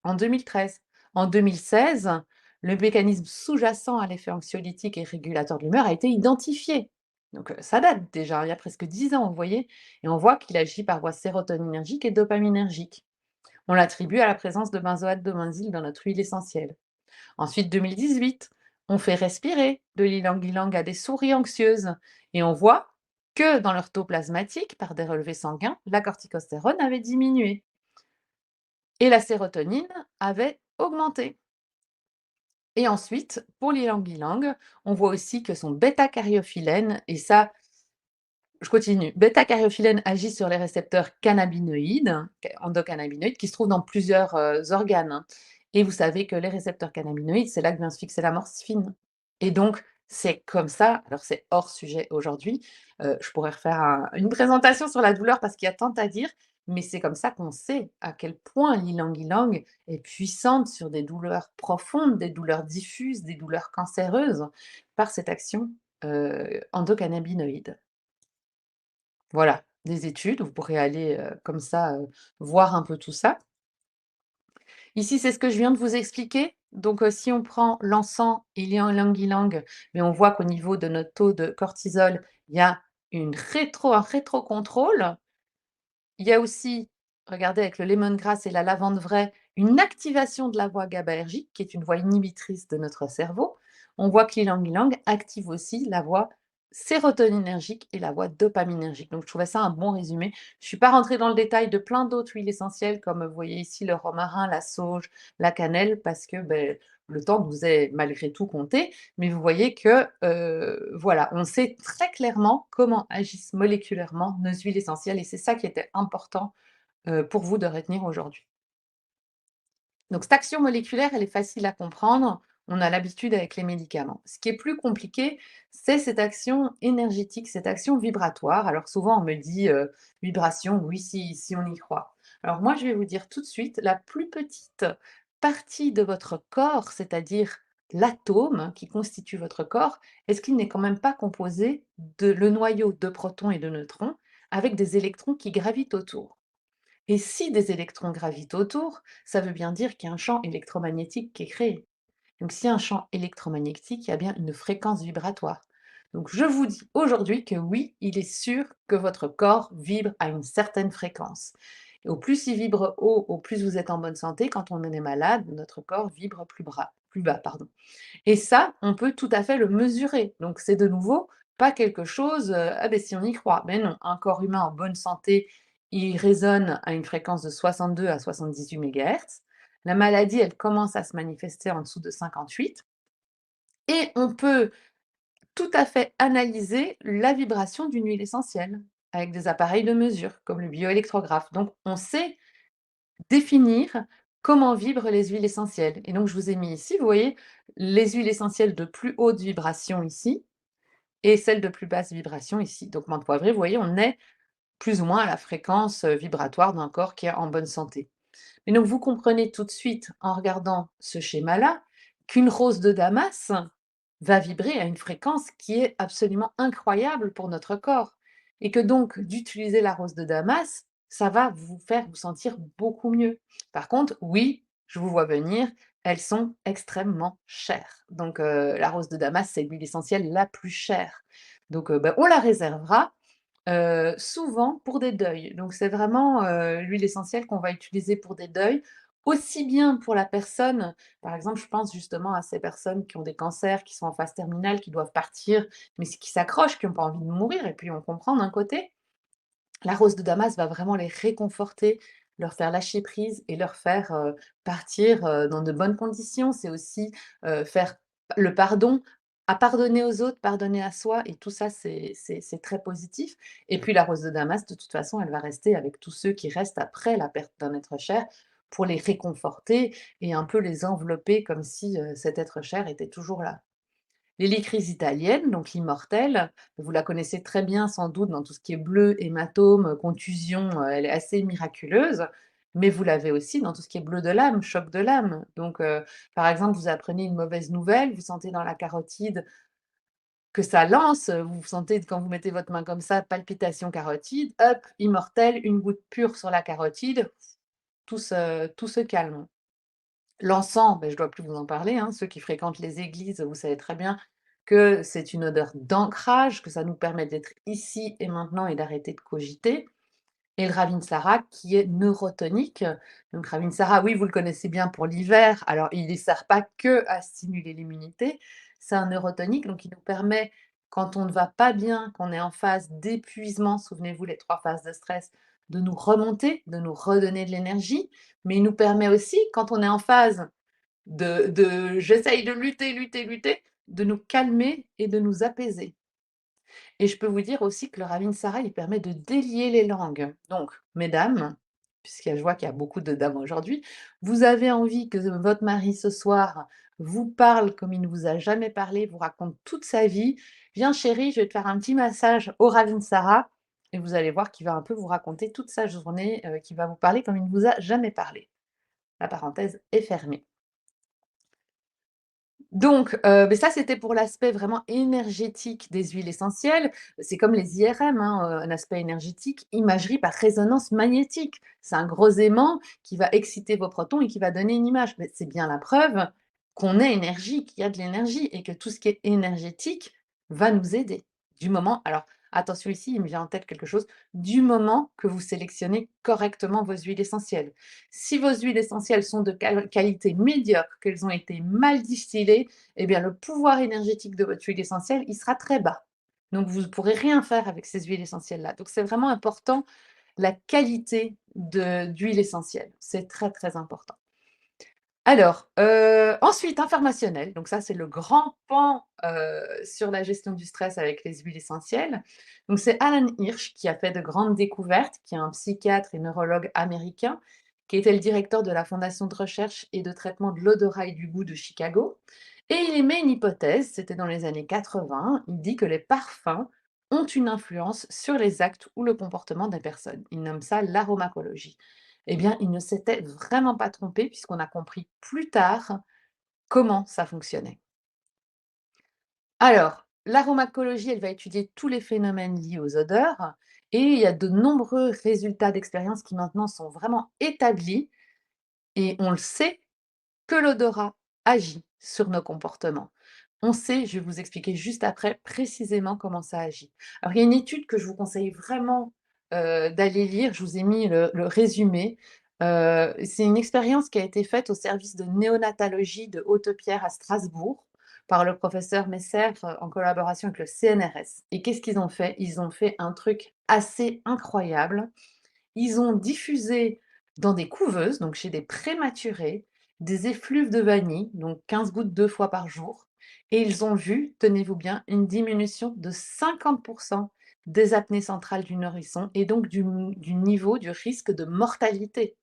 en 2013. En 2016, le mécanisme sous-jacent à l'effet anxiolytique et régulateur de l'humeur a été identifié. Donc ça date déjà, il y a presque 10 ans, vous voyez, et on voit qu'il agit par voie sérotoninergique et dopaminergique. On l'attribue à la présence de benzoate de benzyl dans notre huile essentielle. Ensuite, 2018, on fait respirer de l'ilang-ilang à des souris anxieuses et on voit que dans leur taux plasmatique, par des relevés sanguins, la corticostérone avait diminué et la sérotonine avait augmenté. Et ensuite, pour l'ilang-ilang, on voit aussi que son bêta-caryophyllène, et ça, je continue, bêta-caryophyllène agit sur les récepteurs cannabinoïdes, endocannabinoïdes, qui se trouvent dans plusieurs organes, hein. Et vous savez que les récepteurs cannabinoïdes, c'est là que vient se fixer la morphine. Et donc, c'est comme ça, alors c'est hors sujet aujourd'hui, je pourrais refaire une présentation sur la douleur parce qu'il y a tant à dire, mais c'est comme ça qu'on sait à quel point l'ilang-ilang est puissante sur des douleurs profondes, des douleurs diffuses, des douleurs cancéreuses, par cette action endocannabinoïde. Voilà, des études, vous pourrez aller, comme ça, voir un peu tout ça. Ici, c'est ce que je viens de vous expliquer. Donc, si on prend l'encens et l'ilang-ilang, mais on voit qu'au niveau de notre taux de cortisol, il y a un rétrocontrôle. Il y a aussi, regardez avec le lemongrass et la lavande vraie, une activation de la voie GABAergique, qui est une voie inhibitrice de notre cerveau. On voit que l'ilang-ilang active aussi la voie sérotoninergique et la voie dopaminergique. Donc je trouvais ça un bon résumé. Je ne suis pas rentrée dans le détail de plein d'autres huiles essentielles, comme vous voyez ici le romarin, la sauge, la cannelle, parce que le temps nous est malgré tout compté. Mais vous voyez que voilà, on sait très clairement comment agissent moléculairement nos huiles essentielles et c'est ça qui était important pour vous de retenir aujourd'hui. Donc cette action moléculaire, elle est facile à comprendre, on a l'habitude avec les médicaments. Ce qui est plus compliqué, c'est cette action énergétique, cette action vibratoire. Alors souvent on me dit vibration, oui, si on y croit. Alors moi je vais vous dire tout de suite, la plus petite partie de votre corps, c'est-à-dire l'atome qui constitue votre corps, est-ce qu'il n'est quand même pas composé de le noyau de protons et de neutrons avec des électrons qui gravitent autour? Et si des électrons gravitent autour, ça veut bien dire qu'il y a un champ électromagnétique qui est créé. Donc s'il y a un champ électromagnétique, il y a bien une fréquence vibratoire. Donc je vous dis aujourd'hui que oui, il est sûr que votre corps vibre à une certaine fréquence. Et au plus il vibre haut, au plus vous êtes en bonne santé. Quand on est malade, notre corps vibre plus bas, pardon. Et ça, on peut tout à fait le mesurer. Donc c'est de nouveau pas quelque chose, ah ben si on y croit. Mais non, un corps humain en bonne santé, il résonne à une fréquence de 62 à 78 mégahertz. La maladie, elle commence à se manifester en dessous de 58 et on peut tout à fait analyser la vibration d'une huile essentielle avec des appareils de mesure comme le bioélectrographe. Donc on sait définir comment vibrent les huiles essentielles. Et donc, je vous ai mis ici, vous voyez, les huiles essentielles de plus haute vibration ici et celles de plus basse vibration ici. Donc, menthe poivrée, vous voyez, on est plus ou moins à la fréquence vibratoire d'un corps qui est en bonne santé. Et donc, vous comprenez tout de suite, en regardant ce schéma-là, qu'une rose de Damas va vibrer à une fréquence qui est absolument incroyable pour notre corps. Et que donc, d'utiliser la rose de Damas, ça va vous faire vous sentir beaucoup mieux. Par contre, oui, je vous vois venir, elles sont extrêmement chères. Donc, la rose de Damas, c'est l'huile essentielle la plus chère. Donc, on la réservera souvent pour des deuils. Donc c'est vraiment, l'huile essentielle qu'on va utiliser pour des deuils, aussi bien pour la personne par exemple, je pense justement à ces personnes qui ont des cancers, qui sont en phase terminale, qui doivent partir, mais qui s'accrochent, qui n'ont pas envie de mourir et puis on comprend d'un côté. La rose de Damas va vraiment les réconforter, leur faire lâcher prise et leur faire, partir, dans de bonnes conditions. C'est aussi, faire le pardon, à pardonner aux autres, pardonner à soi et tout ça, c'est très positif et puis la rose de Damas, de toute façon, elle va rester avec tous ceux qui restent après la perte d'un être cher pour les réconforter et un peu les envelopper comme si, cet être cher était toujours là. L'hélicryse italienne, donc l'immortelle, vous la connaissez très bien sans doute dans tout ce qui est bleu, hématome, contusion, elle est assez miraculeuse, mais vous l'avez aussi dans tout ce qui est bleu de l'âme, choc de l'âme. Donc, par exemple, vous apprenez une mauvaise nouvelle, vous sentez dans la carotide que ça lance, vous sentez quand vous mettez votre main comme ça, palpitation carotide, hop, immortelle, une goutte pure sur la carotide, tout se calme. L'encens, je ne dois plus vous en parler, hein, ceux qui fréquentent les églises, vous savez très bien que c'est une odeur d'ancrage, que ça nous permet d'être ici et maintenant et d'arrêter de cogiter. Et le Ravinsara qui est neurotonique. Donc Ravinsara, oui, vous le connaissez bien pour l'hiver, alors il ne sert pas que à stimuler l'immunité, c'est un neurotonique, donc il nous permet, quand on ne va pas bien, qu'on est en phase d'épuisement, souvenez-vous les 3 phases de stress, de nous remonter, de nous redonner de l'énergie, mais il nous permet aussi, quand on est en phase de j'essaye de lutter, lutter, lutter, de nous calmer et de nous apaiser. Et je peux vous dire aussi que le Ravinsara, il permet de délier les langues. Donc, mesdames, puisque je vois qu'il y a beaucoup de dames aujourd'hui, vous avez envie que votre mari ce soir vous parle comme il ne vous a jamais parlé, vous raconte toute sa vie. Viens chérie, je vais te faire un petit massage au Ravinsara et vous allez voir qu'il va un peu vous raconter toute sa journée, qu'il va vous parler comme il ne vous a jamais parlé. La parenthèse est fermée. Donc, ça, c'était pour l'aspect vraiment énergétique des huiles essentielles. C'est comme les IRM, hein, un aspect énergétique, imagerie par résonance magnétique. C'est un gros aimant qui va exciter vos protons et qui va donner une image. Mais c'est bien la preuve qu'on est énergie, qu'il y a de l'énergie et que tout ce qui est énergétique va nous aider. Du moment alors attention ici, il me vient en tête quelque chose, du moment que vous sélectionnez correctement vos huiles essentielles. Si vos huiles essentielles sont de qualité médiocre, qu'elles ont été mal distillées, eh bien le pouvoir énergétique de votre huile essentielle, il sera très bas. Donc vous ne pourrez rien faire avec ces huiles essentielles-là. Donc c'est vraiment important la qualité d'huile essentielle. C'est très, très important. Alors, ensuite informationnel, donc ça c'est le grand pan, sur la gestion du stress avec les huiles essentielles. Donc c'est Alan Hirsch qui a fait de grandes découvertes, qui est un psychiatre et neurologue américain, qui était le directeur de la fondation de recherche et de traitement de l'odorat et du goût de Chicago et il émet une hypothèse, c'était dans les années 80, il dit que les parfums ont une influence sur les actes ou le comportement des personnes. Il nomme ça l'aromacologie. Eh bien, il ne s'était vraiment pas trompé puisqu'on a compris plus tard comment ça fonctionnait. Alors, l'aromacologie, elle va étudier tous les phénomènes liés aux odeurs et il y a de nombreux résultats d'expérience qui maintenant sont vraiment établis et on le sait que l'odorat agit sur nos comportements. On sait, je vais vous expliquer juste après précisément comment ça agit. Alors, il y a une étude que je vous conseille vraiment d'aller lire, je vous ai mis le résumé. C'est une expérience qui a été faite au service de néonatologie de Haute-Pierre à Strasbourg par le professeur Messer en collaboration avec le CNRS. Et qu'est-ce qu'ils ont fait? Ils ont fait un truc assez incroyable. Ils ont diffusé dans des couveuses, donc chez des prématurés, des effluves de vanille, donc 15 gouttes 2 fois par jour et ils ont vu, tenez-vous bien, une diminution de 50 des apnées centrales du nourrisson et donc du niveau du risque de mortalité.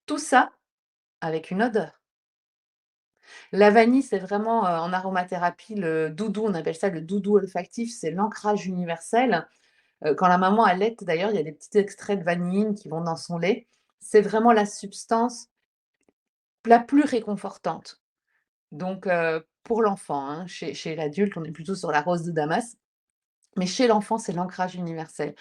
Tout ça avec une odeur. La vanille, c'est vraiment, en aromathérapie, le doudou, on appelle ça le doudou olfactif, c'est l'ancrage universel. Quand la maman allaite d'ailleurs, il y a des petits extraits de vanilline qui vont dans son lait. C'est vraiment la substance la plus réconfortante. Donc pour l'enfant, hein, chez l'adulte, on est plutôt sur la rose de Damas, mais chez l'enfant, c'est l'ancrage universel.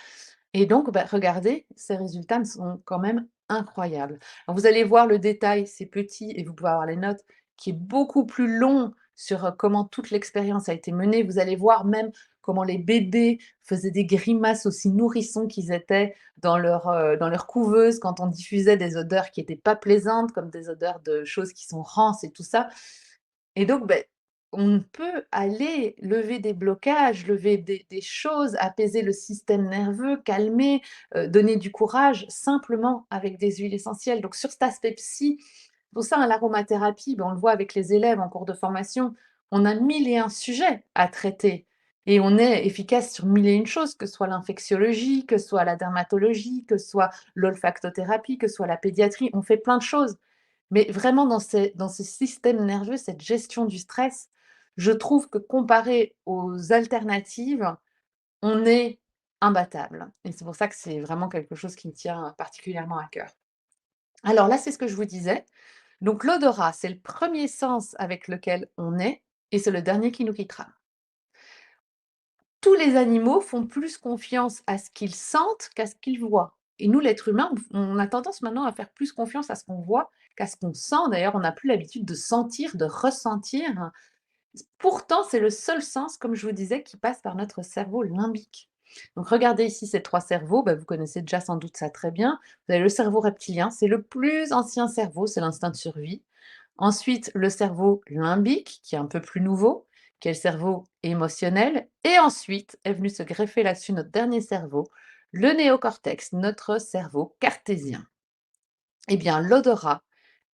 Et donc, bah, regardez, ces résultats sont quand même incroyables. Alors vous allez voir le détail, c'est petit et vous pouvez avoir les notes, qui est beaucoup plus long sur, comment toute l'expérience a été menée. Vous allez voir même comment les bébés faisaient des grimaces aussi nourrissons qu'ils étaient dans leur couveuse quand on diffusait des odeurs qui étaient pas plaisantes, comme des odeurs de choses qui sont rances et tout ça. Et donc, beh, on peut aller lever des blocages, lever des choses, apaiser le système nerveux, calmer, donner du courage simplement avec des huiles essentielles. Donc sur cet aspect psy, pour ça, hein, l'aromathérapie, ben, on le voit avec les élèves en cours de formation, on a 1000 et un sujets à traiter et on est efficace sur 1000 et une choses, que ce soit l'infectiologie, que ce soit la dermatologie, que ce soit l'olfactothérapie, que ce soit la pédiatrie, on fait plein de choses. Mais vraiment dans ce système nerveux, cette gestion du stress, je trouve que comparé aux alternatives, on est imbattable et c'est pour ça que c'est vraiment quelque chose qui me tient particulièrement à cœur. Alors là, c'est ce que je vous disais, donc l'odorat, c'est le premier sens avec lequel on est et c'est le dernier qui nous quittera. Tous les animaux font plus confiance à ce qu'ils sentent qu'à ce qu'ils voient. Et nous, l'être humain, on a tendance maintenant à faire plus confiance à ce qu'on voit qu'à ce qu'on sent. D'ailleurs, on n'a plus l'habitude de sentir, de ressentir. Pourtant, c'est le seul sens, comme je vous disais, qui passe par notre cerveau limbique. Donc, regardez ici ces trois cerveaux. Bah, vous connaissez déjà sans doute ça très bien. Vous avez le cerveau reptilien, c'est le plus ancien cerveau, c'est l'instinct de survie. Ensuite, le cerveau limbique, qui est un peu plus nouveau, qui est le cerveau émotionnel. Et ensuite est venu se greffer là-dessus notre dernier cerveau, le néocortex, notre cerveau cartésien. Eh bien, l'odorat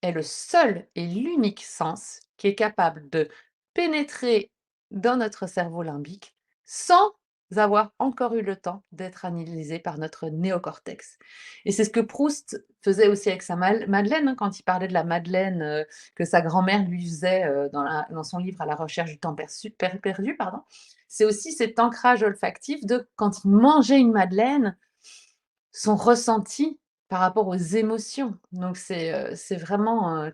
est le seul et l'unique sens qui est capable de pénétrer dans notre cerveau limbique sans avoir encore eu le temps d'être analysé par notre néocortex. Et c'est ce que Proust faisait aussi avec sa Madeleine, hein, quand il parlait de la Madeleine que sa grand-mère lui faisait dans son livre À la recherche du temps perdu. Pardon. C'est aussi cet ancrage olfactif de quand il mangeait une Madeleine, son ressenti par rapport aux émotions. Donc c'est vraiment,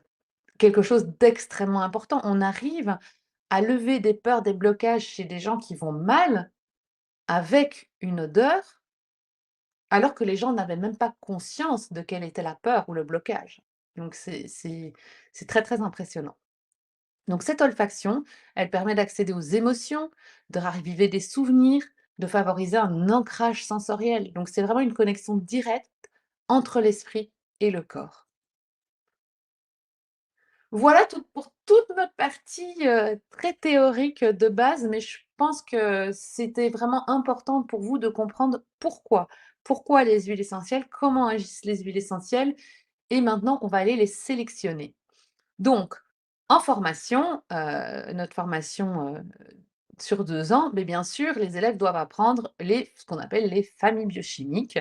quelque chose d'extrêmement important. On arrive à lever des peurs, des blocages chez des gens qui vont mal avec une odeur, alors que les gens n'avaient même pas conscience de quelle était la peur ou le blocage. Donc c'est très, très impressionnant. Donc cette olfaction, elle permet d'accéder aux émotions, de raviver des souvenirs, de favoriser un ancrage sensoriel. Donc c'est vraiment une connexion directe entre l'esprit et le corps. Voilà pour toute notre partie, très théorique, de base, mais je pense que c'était vraiment important pour vous de comprendre pourquoi. Pourquoi les huiles essentielles? Comment agissent les huiles essentielles? Et maintenant, on va aller les sélectionner. Donc, en formation, notre formation, sur 2 ans, mais bien sûr, les élèves doivent apprendre ce qu'on appelle les familles biochimiques.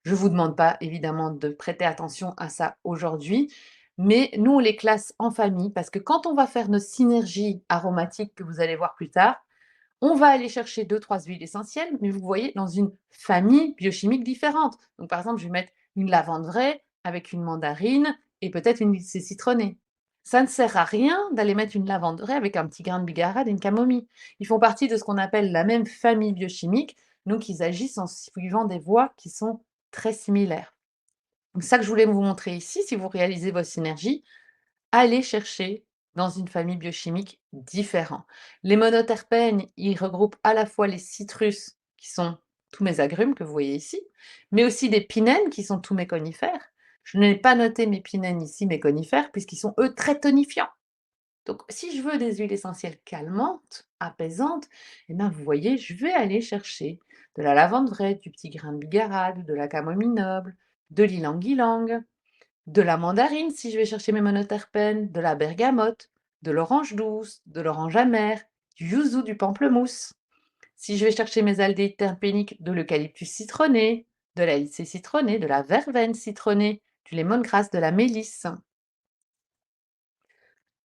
Je ne vous demande pas évidemment de prêter attention à ça aujourd'hui, mais nous, on les classe en famille parce que quand on va faire nos synergies aromatiques que vous allez voir plus tard, on va aller chercher 2-3 huiles essentielles, mais vous voyez, dans une famille biochimique différente. Donc, par exemple, je vais mettre une lavande vraie avec une mandarine et peut-être une huile citronnée. Ça ne sert à rien d'aller mettre une lavande vraie avec un petit grain de bigarade et une camomille. Ils font partie de ce qu'on appelle la même famille biochimique, donc ils agissent en suivant des voies qui sont très similaires. Donc, ça que je voulais vous montrer ici, si vous réalisez vos synergies, allez chercher dans une famille biochimique différente. Les monoterpènes, ils regroupent à la fois les citrus, qui sont tous mes agrumes que vous voyez ici, mais aussi des pinènes, qui sont tous mes conifères. Je n'ai pas noté mes pinènes ici, mes conifères, puisqu'ils sont, eux, très tonifiants. Donc, si je veux des huiles essentielles calmantes, apaisantes, eh bien, vous voyez, je vais aller chercher de la lavande vraie, du petit grain de bigarade, de la camomille noble, de l'ylang-ylang, de la mandarine si je vais chercher mes monoterpènes, de la bergamote, de l'orange douce, de l'orange amère, du yuzu, du pamplemousse. Si je vais chercher mes aldéhydes terpéniques, de l'eucalyptus citronné, de la lycée citronné, de la verveine citronnée, du lemongrass, de la mélisse.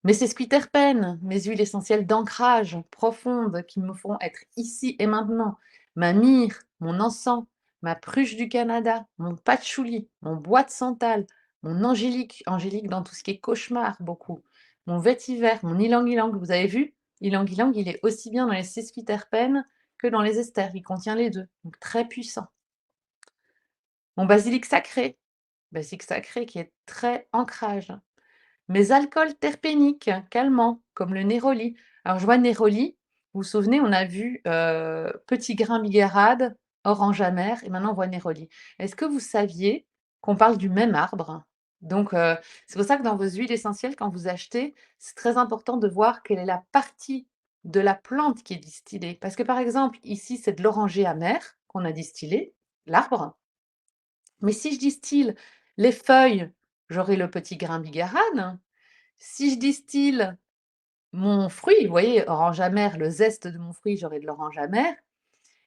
Mes sesquiterpènes, mes huiles essentielles d'ancrage profondes qui me feront être ici et maintenant, ma myrrhe, mon encens, ma pruche du Canada, mon patchouli, mon bois de santal, mon angélique, angélique dans tout ce qui est cauchemar beaucoup, mon vétiver, mon ylang-ylang, vous avez vu? Ylang-ylang, il est aussi bien dans les sesquiterpènes que dans les esters, il contient les deux, donc très puissant. Mon basilic sacré qui est très ancrage. Mes alcools terpéniques calmants, comme le néroli. Alors, je vois néroli, vous vous souvenez, on a vu petit grain bigarade, orange amer, et maintenant on voit néroli. Est-ce que vous saviez qu'on parle du même arbre? Donc, c'est pour ça que dans vos huiles essentielles, quand vous achetez, c'est très important de voir quelle est la partie de la plante qui est distillée. Parce que, par exemple, ici, c'est de l'oranger amer qu'on a distillé, l'arbre. Mais si je distille les feuilles, j'aurai le petit grain bigarade. Si je distille mon fruit, vous voyez, orange amer, le zeste de mon fruit, j'aurai de l'orange amer.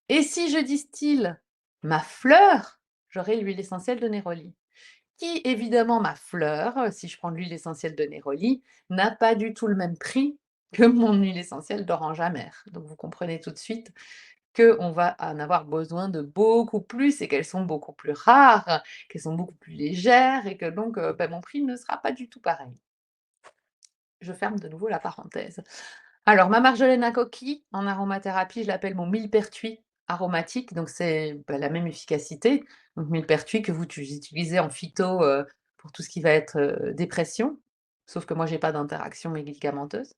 Et si je distille ma fleur, j'aurai l'huile essentielle de néroli. Qui, évidemment, ma fleur, si je prends de l'huile essentielle de néroli, n'a pas du tout le même prix que mon huile essentielle d'orange amer. Donc vous comprenez tout de suite qu'on va en avoir besoin de beaucoup plus et qu'elles sont beaucoup plus rares, qu'elles sont beaucoup plus légères et que donc mon prix ne sera pas du tout pareil. Je ferme de nouveau la parenthèse. Alors, ma marjolaine à coquille, en aromathérapie, je l'appelle mon millepertuis aromatique, donc c'est la même efficacité. Donc, millepertuis que vous utilisez en phyto pour tout ce qui va être dépression, sauf que moi, j'ai pas d'interaction médicamenteuse.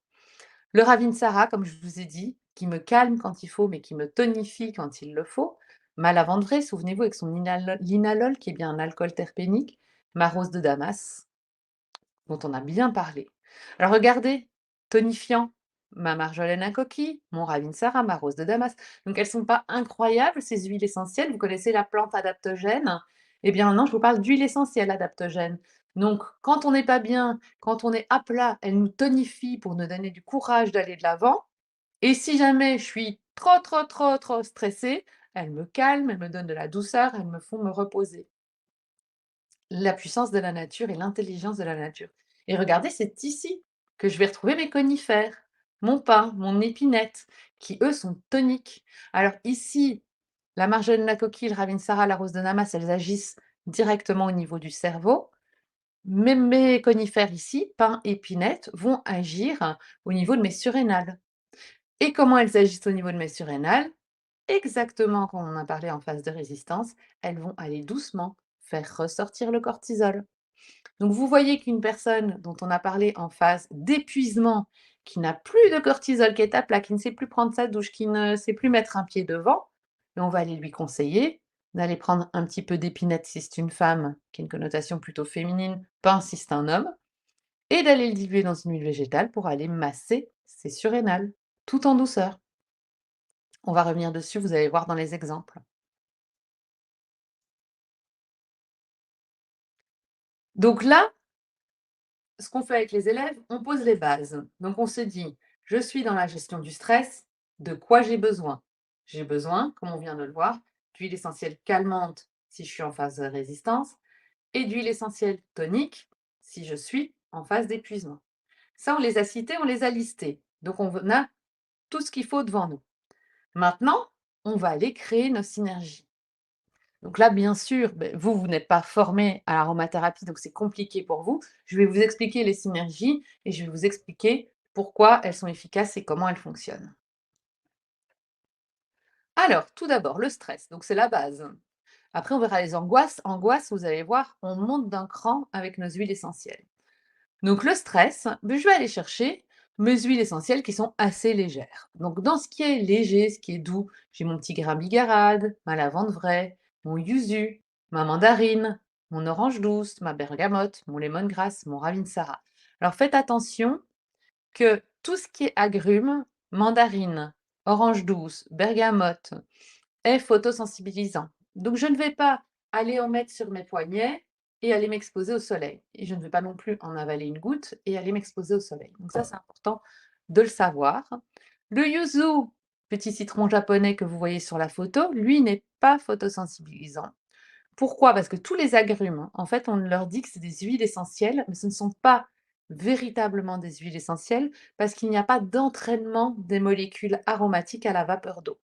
Le Ravinsara, comme je vous ai dit, qui me calme quand il faut, mais qui me tonifie quand il le faut. Ma lavande vraie, souvenez-vous, avec son linalol, qui est bien un alcool terpénique. Ma rose de Damas, dont on a bien parlé. Alors regardez, tonifiant, ma marjolaine à coquille, mon Ravinsara, ma rose de Damas. Donc elles ne sont pas incroyables, ces huiles essentielles. Vous connaissez la plante adaptogène? Eh bien maintenant, je vous parle d'huile essentielle adaptogène. Donc quand on n'est pas bien, quand on est à plat, elle nous tonifie pour nous donner du courage d'aller de l'avant. Et si jamais je suis trop stressée, elles me calment, elles me donnent de la douceur, elles me font me reposer. La puissance de la nature et l'intelligence de la nature. Et regardez, c'est ici que je vais retrouver mes conifères, mon pin, mon épinette, qui eux sont toniques. Alors ici, la marjolaine, la coquille, le ravinsara, la rose de Namas, elles agissent directement au niveau du cerveau. Mais mes conifères ici, pin, épinette, vont agir au niveau de mes surrénales. Et comment elles agissent au niveau de mes surrénales? Exactement comme on en a parlé en phase de résistance, elles vont aller doucement faire ressortir le cortisol. Donc vous voyez qu'une personne dont on a parlé en phase d'épuisement, qui n'a plus de cortisol, qui est à plat, qui ne sait plus prendre sa douche, qui ne sait plus mettre un pied devant, et on va aller lui conseiller d'aller prendre un petit peu d'épinette si c'est une femme, qui a une connotation plutôt féminine, pain si c'est un homme, et d'aller le diluer dans une huile végétale pour aller masser ses surrénales, tout en douceur. On va revenir dessus, vous allez voir dans les exemples. Donc là, ce qu'on fait avec les élèves, on pose les bases. Donc on se dit, je suis dans la gestion du stress, de quoi j'ai besoin? J'ai besoin, comme on vient de le voir, d'huile essentielle calmante si je suis en phase de résistance et d'huile essentielle tonique si je suis en phase d'épuisement. Ça, on les a cités, on les a listés. Donc on a tout ce qu'il faut devant nous. Maintenant, on va aller créer nos synergies. Donc là, bien sûr, vous n'êtes pas formé à l'aromathérapie, donc c'est compliqué pour vous. Je vais vous expliquer les synergies et je vais vous expliquer pourquoi elles sont efficaces et comment elles fonctionnent. Alors, tout d'abord, le stress, donc c'est la base. Après, on verra les angoisses. Angoisses, vous allez voir, on monte d'un cran avec nos huiles essentielles. Donc le stress, je vais aller chercher mes huiles essentielles qui sont assez légères. Donc dans ce qui est léger, ce qui est doux, j'ai mon petit grain bigarade, ma lavande vraie, mon yuzu, ma mandarine, mon orange douce, ma bergamote, mon lemongrass, mon ravinsara. Alors faites attention que tout ce qui est agrumes, mandarine, orange douce, bergamote, est photosensibilisant. Donc je ne vais pas aller en mettre sur mes poignets et aller m'exposer au soleil. Et je ne vais pas non plus en avaler une goutte et aller m'exposer au soleil. Donc ça, c'est important de le savoir. Le yuzu, petit citron japonais que vous voyez sur la photo, lui n'est pas photosensibilisant. Pourquoi? Parce que tous les agrumes, hein, en fait, on leur dit que c'est des huiles essentielles, mais ce ne sont pas véritablement des huiles essentielles parce qu'il n'y a pas d'entraînement des molécules aromatiques à la vapeur d'eau.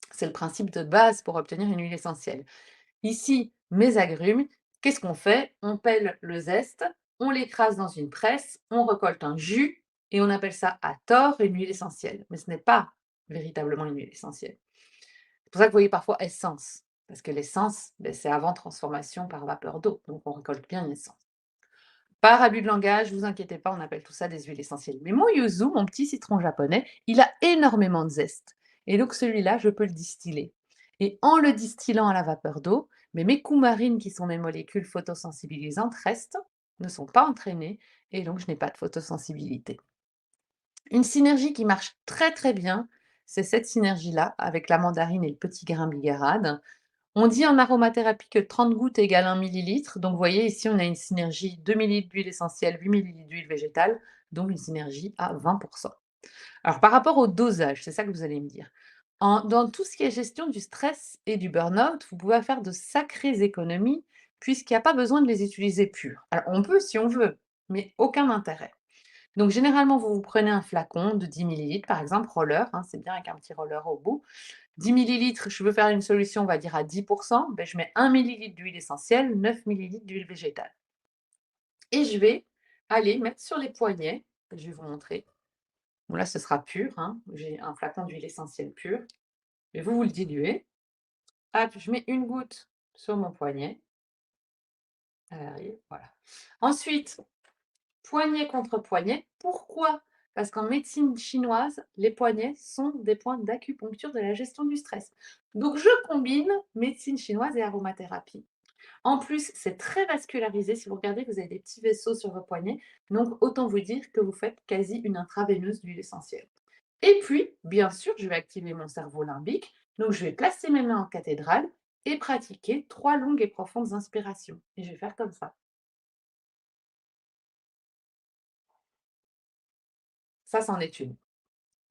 C'est le principe de base pour obtenir une huile essentielle. Ici, mes agrumes, qu'est-ce qu'on fait? On pèle le zeste, on l'écrase dans une presse, on récolte un jus et on appelle ça à tort une huile essentielle. Mais ce n'est pas véritablement une huile essentielle. C'est pour ça que vous voyez parfois essence, parce que l'essence, ben, c'est avant transformation par vapeur d'eau, donc on récolte bien une essence. Par abus de langage, vous inquiétez pas, on appelle tout ça des huiles essentielles. Mais mon yuzu, mon petit citron japonais, il a énormément de zeste. Et donc celui-là, je peux le distiller. Et en le distillant à la vapeur d'eau, mais mes coumarines, qui sont mes molécules photosensibilisantes, restent, ne sont pas entraînées, et donc je n'ai pas de photosensibilité. Une synergie qui marche très très bien, c'est cette synergie-là avec la mandarine et le petit grain bigarade. On dit en aromathérapie que 30 gouttes égale 1 millilitre. Donc, vous voyez, ici, on a une synergie 2 millilitres d'huile essentielle, 8 millilitres d'huile végétale, donc une synergie à 20%. Alors, par rapport au dosage, c'est ça que vous allez me dire. Dans tout ce qui est gestion du stress et du burn-out, vous pouvez faire de sacrées économies puisqu'il n'y a pas besoin de les utiliser purs. Alors, on peut si on veut, mais aucun intérêt. Donc, généralement, vous prenez un flacon de 10 millilitres, par exemple, roller, hein, c'est bien avec un petit roller au bout. 10 millilitres, je veux faire une solution, on va dire à 10%, ben, je mets 1 millilitre d'huile essentielle, 9 millilitres d'huile végétale. Et je vais aller mettre sur les poignets, je vais vous montrer. Bon, là, ce sera pur, hein, j'ai un flacon d'huile essentielle pure. Et vous le diluez. Hop, je mets une goutte sur mon poignet. À l'arrière, voilà. Ensuite, poignet contre poignet. Pourquoi? Parce qu'en médecine chinoise, les poignets sont des points d'acupuncture de la gestion du stress. Donc, je combine médecine chinoise et aromathérapie. En plus, c'est très vascularisé. Si vous regardez, vous avez des petits vaisseaux sur vos poignets. Donc, autant vous dire que vous faites quasi une intraveineuse d'huile essentielle. Et puis, bien sûr, je vais activer mon cerveau limbique. Donc, je vais placer mes mains en cathédrale et pratiquer 3 longues et profondes inspirations. Et je vais faire comme ça. Ça, c'en est une.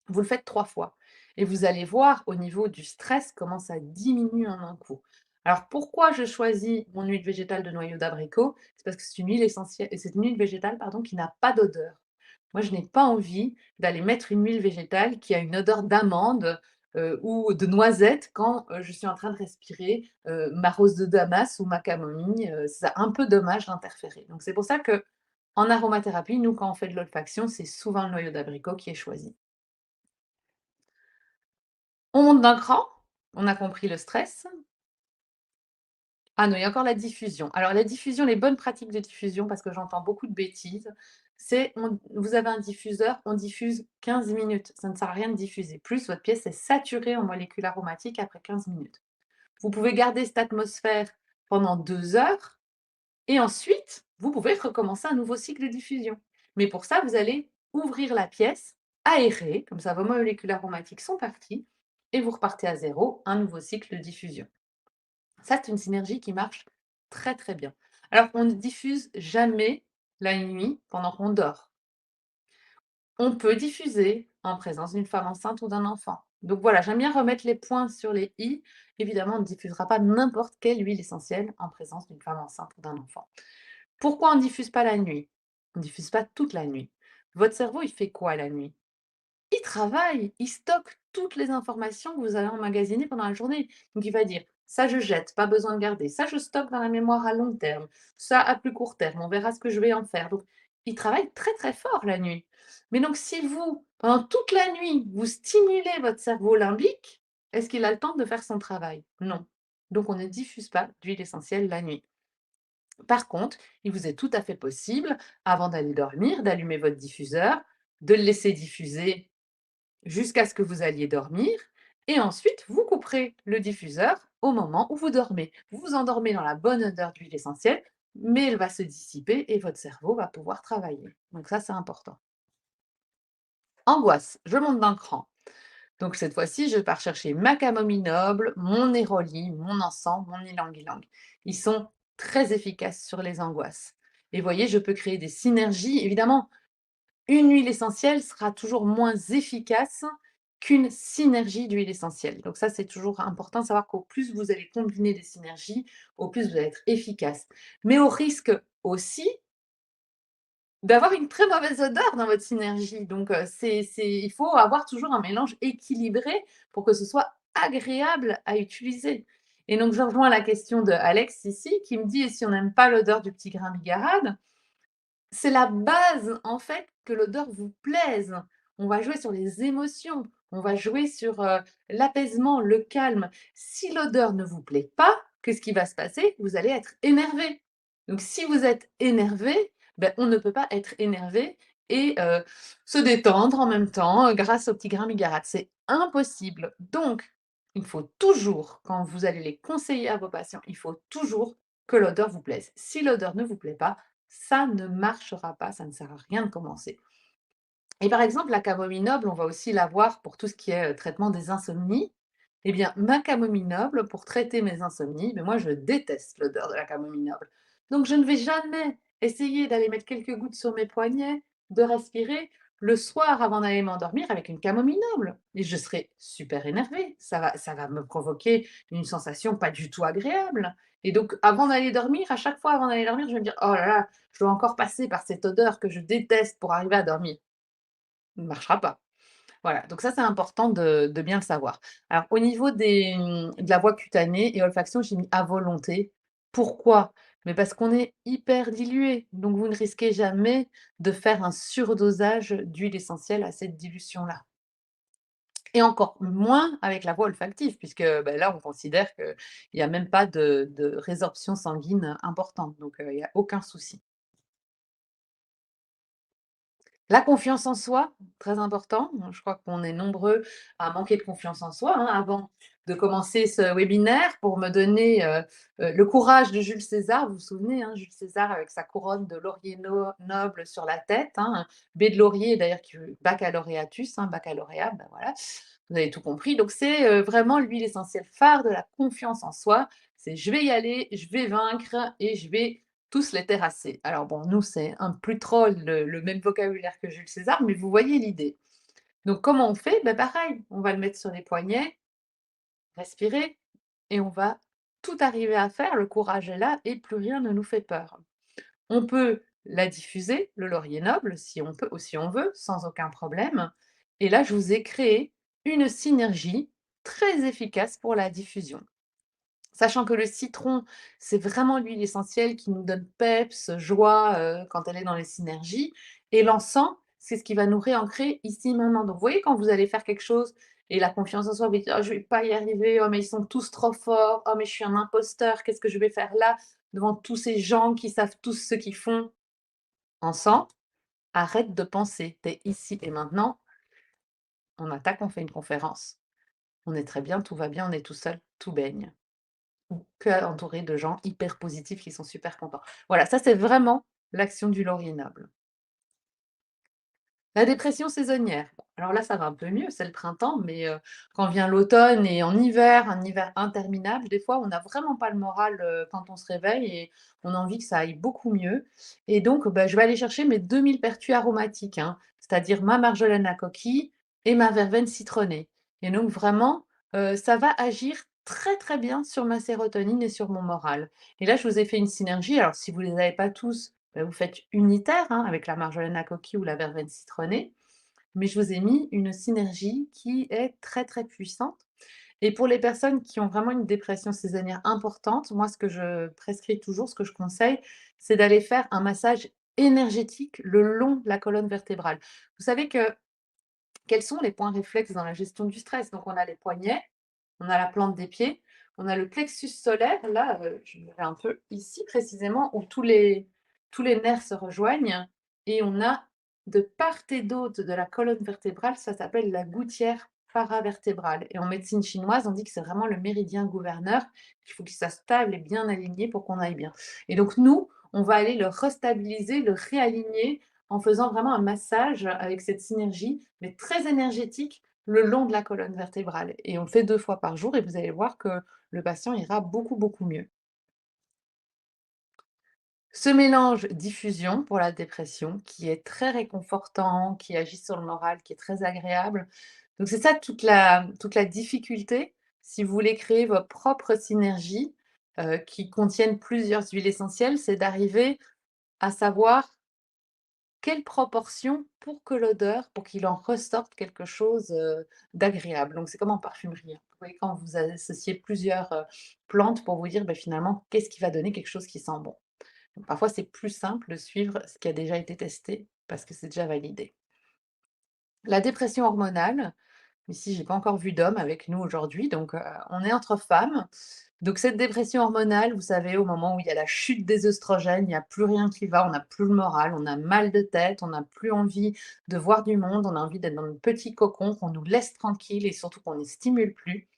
Vous le faites 3 fois et vous allez voir au niveau du stress comment ça diminue en un coup. Alors pourquoi je choisis mon huile végétale de noyau d'abricot? C'est parce que c'est une huile essentielle et c'est une huile végétale, pardon, qui n'a pas d'odeur. Moi, je n'ai pas envie d'aller mettre une huile végétale qui a une odeur d'amande, ou de noisette quand, je suis en train de respirer, ma rose de Damas ou ma camomille, c'est un peu dommage d'interférer. Donc c'est pour ça qu'en aromathérapie, nous, quand on fait de l'olfaction, c'est souvent le noyau d'abricot qui est choisi. On monte d'un cran, on a compris le stress. Ah non, il y a encore la diffusion. Alors la diffusion, les bonnes pratiques de diffusion, parce que j'entends beaucoup de bêtises, c'est vous avez un diffuseur, on diffuse 15 minutes. Ça ne sert à rien de diffuser plus, votre pièce est saturée en molécules aromatiques après 15 minutes. Vous pouvez garder cette atmosphère pendant 2 heures et ensuite, vous pouvez recommencer un nouveau cycle de diffusion. Mais pour ça, vous allez ouvrir la pièce, aérer, comme ça vos molécules aromatiques sont parties et vous repartez à zéro, un nouveau cycle de diffusion. Ça, c'est une synergie qui marche très, très bien. Alors, on ne diffuse jamais la nuit pendant qu'on dort. On peut diffuser en présence d'une femme enceinte ou d'un enfant. Donc voilà, j'aime bien remettre les points sur les i. Évidemment, on ne diffusera pas n'importe quelle huile essentielle en présence d'une femme enceinte ou d'un enfant. Pourquoi on ne diffuse pas la nuit? On ne diffuse pas toute la nuit. Votre cerveau, il fait quoi la nuit? Il travaille, il stocke toutes les informations que vous avez emmagasinées pendant la journée. Donc il va dire: «Ça je jette, pas besoin de garder. Ça je stocke dans la mémoire à long terme. Ça à plus court terme, on verra ce que je vais en faire». Donc il travaille très, très fort la nuit. Mais donc si vous, pendant toute la nuit, vous stimulez votre cerveau limbique, est-ce qu'il a le temps de faire son travail? Non. Donc on ne diffuse pas d'huile essentielle la nuit. Par contre, il vous est tout à fait possible, avant d'aller dormir, d'allumer votre diffuseur, de le laisser diffuser jusqu'à ce que vous alliez dormir et ensuite vous couperez le diffuseur au moment où vous dormez. Vous vous endormez dans la bonne odeur d'huile essentielle, mais elle va se dissiper et votre cerveau va pouvoir travailler. Donc ça, c'est important. Angoisse, je monte d'un cran. Donc cette fois-ci, je pars chercher ma camomille noble, mon néroli, mon encens, mon ylang-ylang. Ils sont très efficaces sur les angoisses. Et vous voyez, je peux créer des synergies. Évidemment, une huile essentielle sera toujours moins efficace qu'une synergie d'huile essentielle. Donc ça, c'est toujours important de savoir qu'au plus vous allez combiner des synergies, au plus vous allez être efficace. Mais au risque aussi d'avoir une très mauvaise odeur dans votre synergie. Donc il faut avoir toujours un mélange équilibré pour que ce soit agréable à utiliser. Et donc je rejoins la question de Alex ici qui me dit: «Et si on n'aime pas l'odeur du petit grain bigarade?» C'est la base, en fait, que l'odeur vous plaise. On va jouer sur les émotions, on va jouer sur, l'apaisement, le calme. Si l'odeur ne vous plaît pas, qu'est-ce qui va se passer? Vous allez être énervé. Donc si vous êtes énervé, ben on ne peut pas être énervé et se détendre en même temps, grâce au petit grain bigarade. C'est impossible. Donc il faut toujours, quand vous allez les conseiller à vos patients, il faut toujours que l'odeur vous plaise. Si l'odeur ne vous plaît pas, ça ne marchera pas, ça ne sert à rien de commencer. Et par exemple, la camomille noble, on va aussi l'avoir pour tout ce qui est traitement des insomnies. Eh bien, ma camomille noble, pour traiter mes insomnies, mais moi je déteste l'odeur de la camomille noble. Donc je ne vais jamais essayer d'aller mettre quelques gouttes sur mes poignets, de respirer le soir avant d'aller m'endormir avec une camomille noble. Et je serai super énervée. Ça va me provoquer une sensation pas du tout agréable. Et donc, avant d'aller dormir, à chaque fois avant d'aller dormir, je vais me dire: «Oh là là, je dois encore passer par cette odeur que je déteste pour arriver à dormir». Ne marchera pas. Voilà, donc ça, c'est important de bien le savoir. Alors au niveau de la voie cutanée et olfaction, j'ai mis à volonté. Pourquoi? Mais parce qu'on est hyper dilué, donc vous ne risquez jamais de faire un surdosage d'huile essentielle à cette dilution-là. Et encore moins avec la voie olfactive puisque, bah, là, on considère qu'il y a même pas de résorption sanguine importante, donc il y a aucun souci. La confiance en soi, très important. Je crois qu'on est nombreux à manquer de confiance en soi, hein. Avant de commencer ce webinaire pour me donner, le courage de Jules César, vous vous souvenez, hein, Jules César avec sa couronne de laurier noble sur la tête, hein, baie de laurier d'ailleurs qui baccalauréatus, hein, baccalauréat, bah, voilà, vous avez tout compris. Donc c'est, vraiment l'huile essentielle phare de la confiance en soi. C'est: «Je vais y aller, je vais vaincre et je vais tous les terrasser». Alors bon, nous, c'est un plus trop le même vocabulaire que Jules César, mais vous voyez l'idée. Donc comment on fait? Ben pareil, on va le mettre sur les poignets, respirer et on va tout arriver à faire. Le courage est là et plus rien ne nous fait peur. On peut la diffuser, le laurier noble, si on peut ou si on veut, sans aucun problème. Et là, je vous ai créé une synergie très efficace pour la diffusion. Sachant que le citron, c'est vraiment l'huile essentielle qui nous donne peps, joie, quand elle est dans les synergies et l'encens, c'est ce qui va nous réancrer ici, maintenant. Donc vous voyez quand vous allez faire quelque chose et la confiance en soi, vous dites: «Oh je vais pas y arriver, oh mais ils sont tous trop forts, oh mais je suis un imposteur, qu'est-ce que je vais faire là, devant tous ces gens qui savent tous ce qu'ils font?» Encens, arrête de penser, tu es ici et maintenant, on attaque, on fait une conférence. On est très bien, tout va bien, on est tout seul, tout baigne. Ou qu'entouré de gens hyper positifs qui sont super contents. Voilà, ça c'est vraiment l'action du laurier noble. La dépression saisonnière. Bon, alors là, ça va un peu mieux, c'est le printemps, mais quand vient l'automne et en hiver, un hiver interminable, des fois, on n'a vraiment pas le moral, quand on se réveille et on a envie que ça aille beaucoup mieux et donc bah, je vais aller chercher mes 2 000 aromatiques, hein, c'est-à-dire ma marjolaine à coquille et ma verveine citronnée et donc vraiment, ça va agir très, très bien sur ma sérotonine et sur mon moral et là, je vous ai fait une synergie. Alors si vous ne les avez pas tous, bah, vous faites unitaire, hein, avec la marjolaine à coquille ou la verveine citronnée, mais je vous ai mis une synergie qui est très, très puissante et pour les personnes qui ont vraiment une dépression saisonnière importante, moi, ce que je prescris toujours, ce que je conseille, c'est d'aller faire un massage énergétique le long de la colonne vertébrale. Vous savez que quels sont les points réflexes dans la gestion du stress? Donc on a les poignets, on a la plante des pieds, on a le plexus solaire, là, je le mets un peu ici précisément, où tous les nerfs se rejoignent et on a de part et d'autre de la colonne vertébrale, ça s'appelle la gouttière paravertébrale et en médecine chinoise, on dit que c'est vraiment le méridien gouverneur, qu'il faut qu'il soit stable et bien aligné pour qu'on aille bien et donc nous, on va aller le restabiliser, le réaligner en faisant vraiment un massage avec cette synergie, mais très énergétique le long de la colonne vertébrale et on le fait 2 fois par jour et vous allez voir que le patient ira beaucoup, beaucoup mieux. Ce mélange diffusion pour la dépression qui est très réconfortant, qui agit sur le moral, qui est très agréable. Donc c'est ça toute la difficulté, si vous voulez créer votre propre synergie, qui contienne plusieurs huiles essentielles, c'est d'arriver à savoir quelle proportion pour qu'il en ressorte quelque chose, d'agréable. Donc c'est comme en parfumerie, hein. Vous voyez quand vous associez plusieurs, plantes pour vous dire, beh, finalement, qu'est-ce qui va donner quelque chose qui sent bon? Donc parfois c'est plus simple de suivre ce qui a déjà été testé parce que c'est déjà validé. La dépression hormonale, ici j'ai pas encore vu d'homme avec nous aujourd'hui, donc on est entre femmes. Donc cette dépression hormonale, vous savez, au moment où il y a la chute des œstrogènes, il n'y a plus rien qui va, on n'a plus le moral, on a mal de tête, on n'a plus envie de voir du monde, on a envie d'être dans notre petit cocon, qu'on nous laisse tranquille et surtout qu'on ne stimule plus.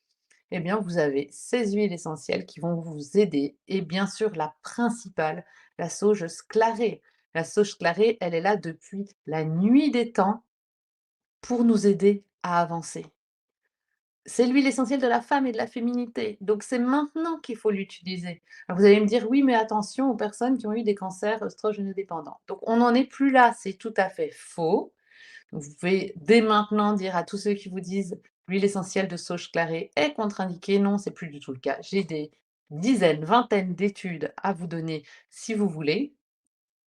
Eh bien, vous avez ces huiles essentielles qui vont vous aider et bien sûr la principale, la sauge sclarée. La sauge sclarée, elle est là depuis la nuit des temps pour nous aider à avancer. C'est l'huile essentielle de la femme et de la féminité, donc c'est maintenant qu'il faut l'utiliser. Alors vous allez me dire: «Oui, mais attention aux personnes qui ont eu des cancers œstrogène-dépendants». Donc on n'en est plus là, c'est tout à fait faux. Donc vous pouvez dès maintenant dire à tous ceux qui vous disent: «L'huile essentielle de sauge clarée est contre-indiquée», non, c'est plus du tout le cas. J'ai des dizaines, vingtaines d'études à vous donner si vous voulez.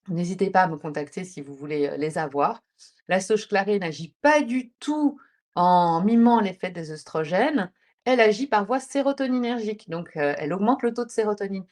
N'hésitez pas à me contacter si vous voulez, les avoir. La sauge clarée n'agit pas du tout en mimant l'effet des œstrogènes, elle agit par voie sérotoninergique, donc elle augmente le taux de sérotonine.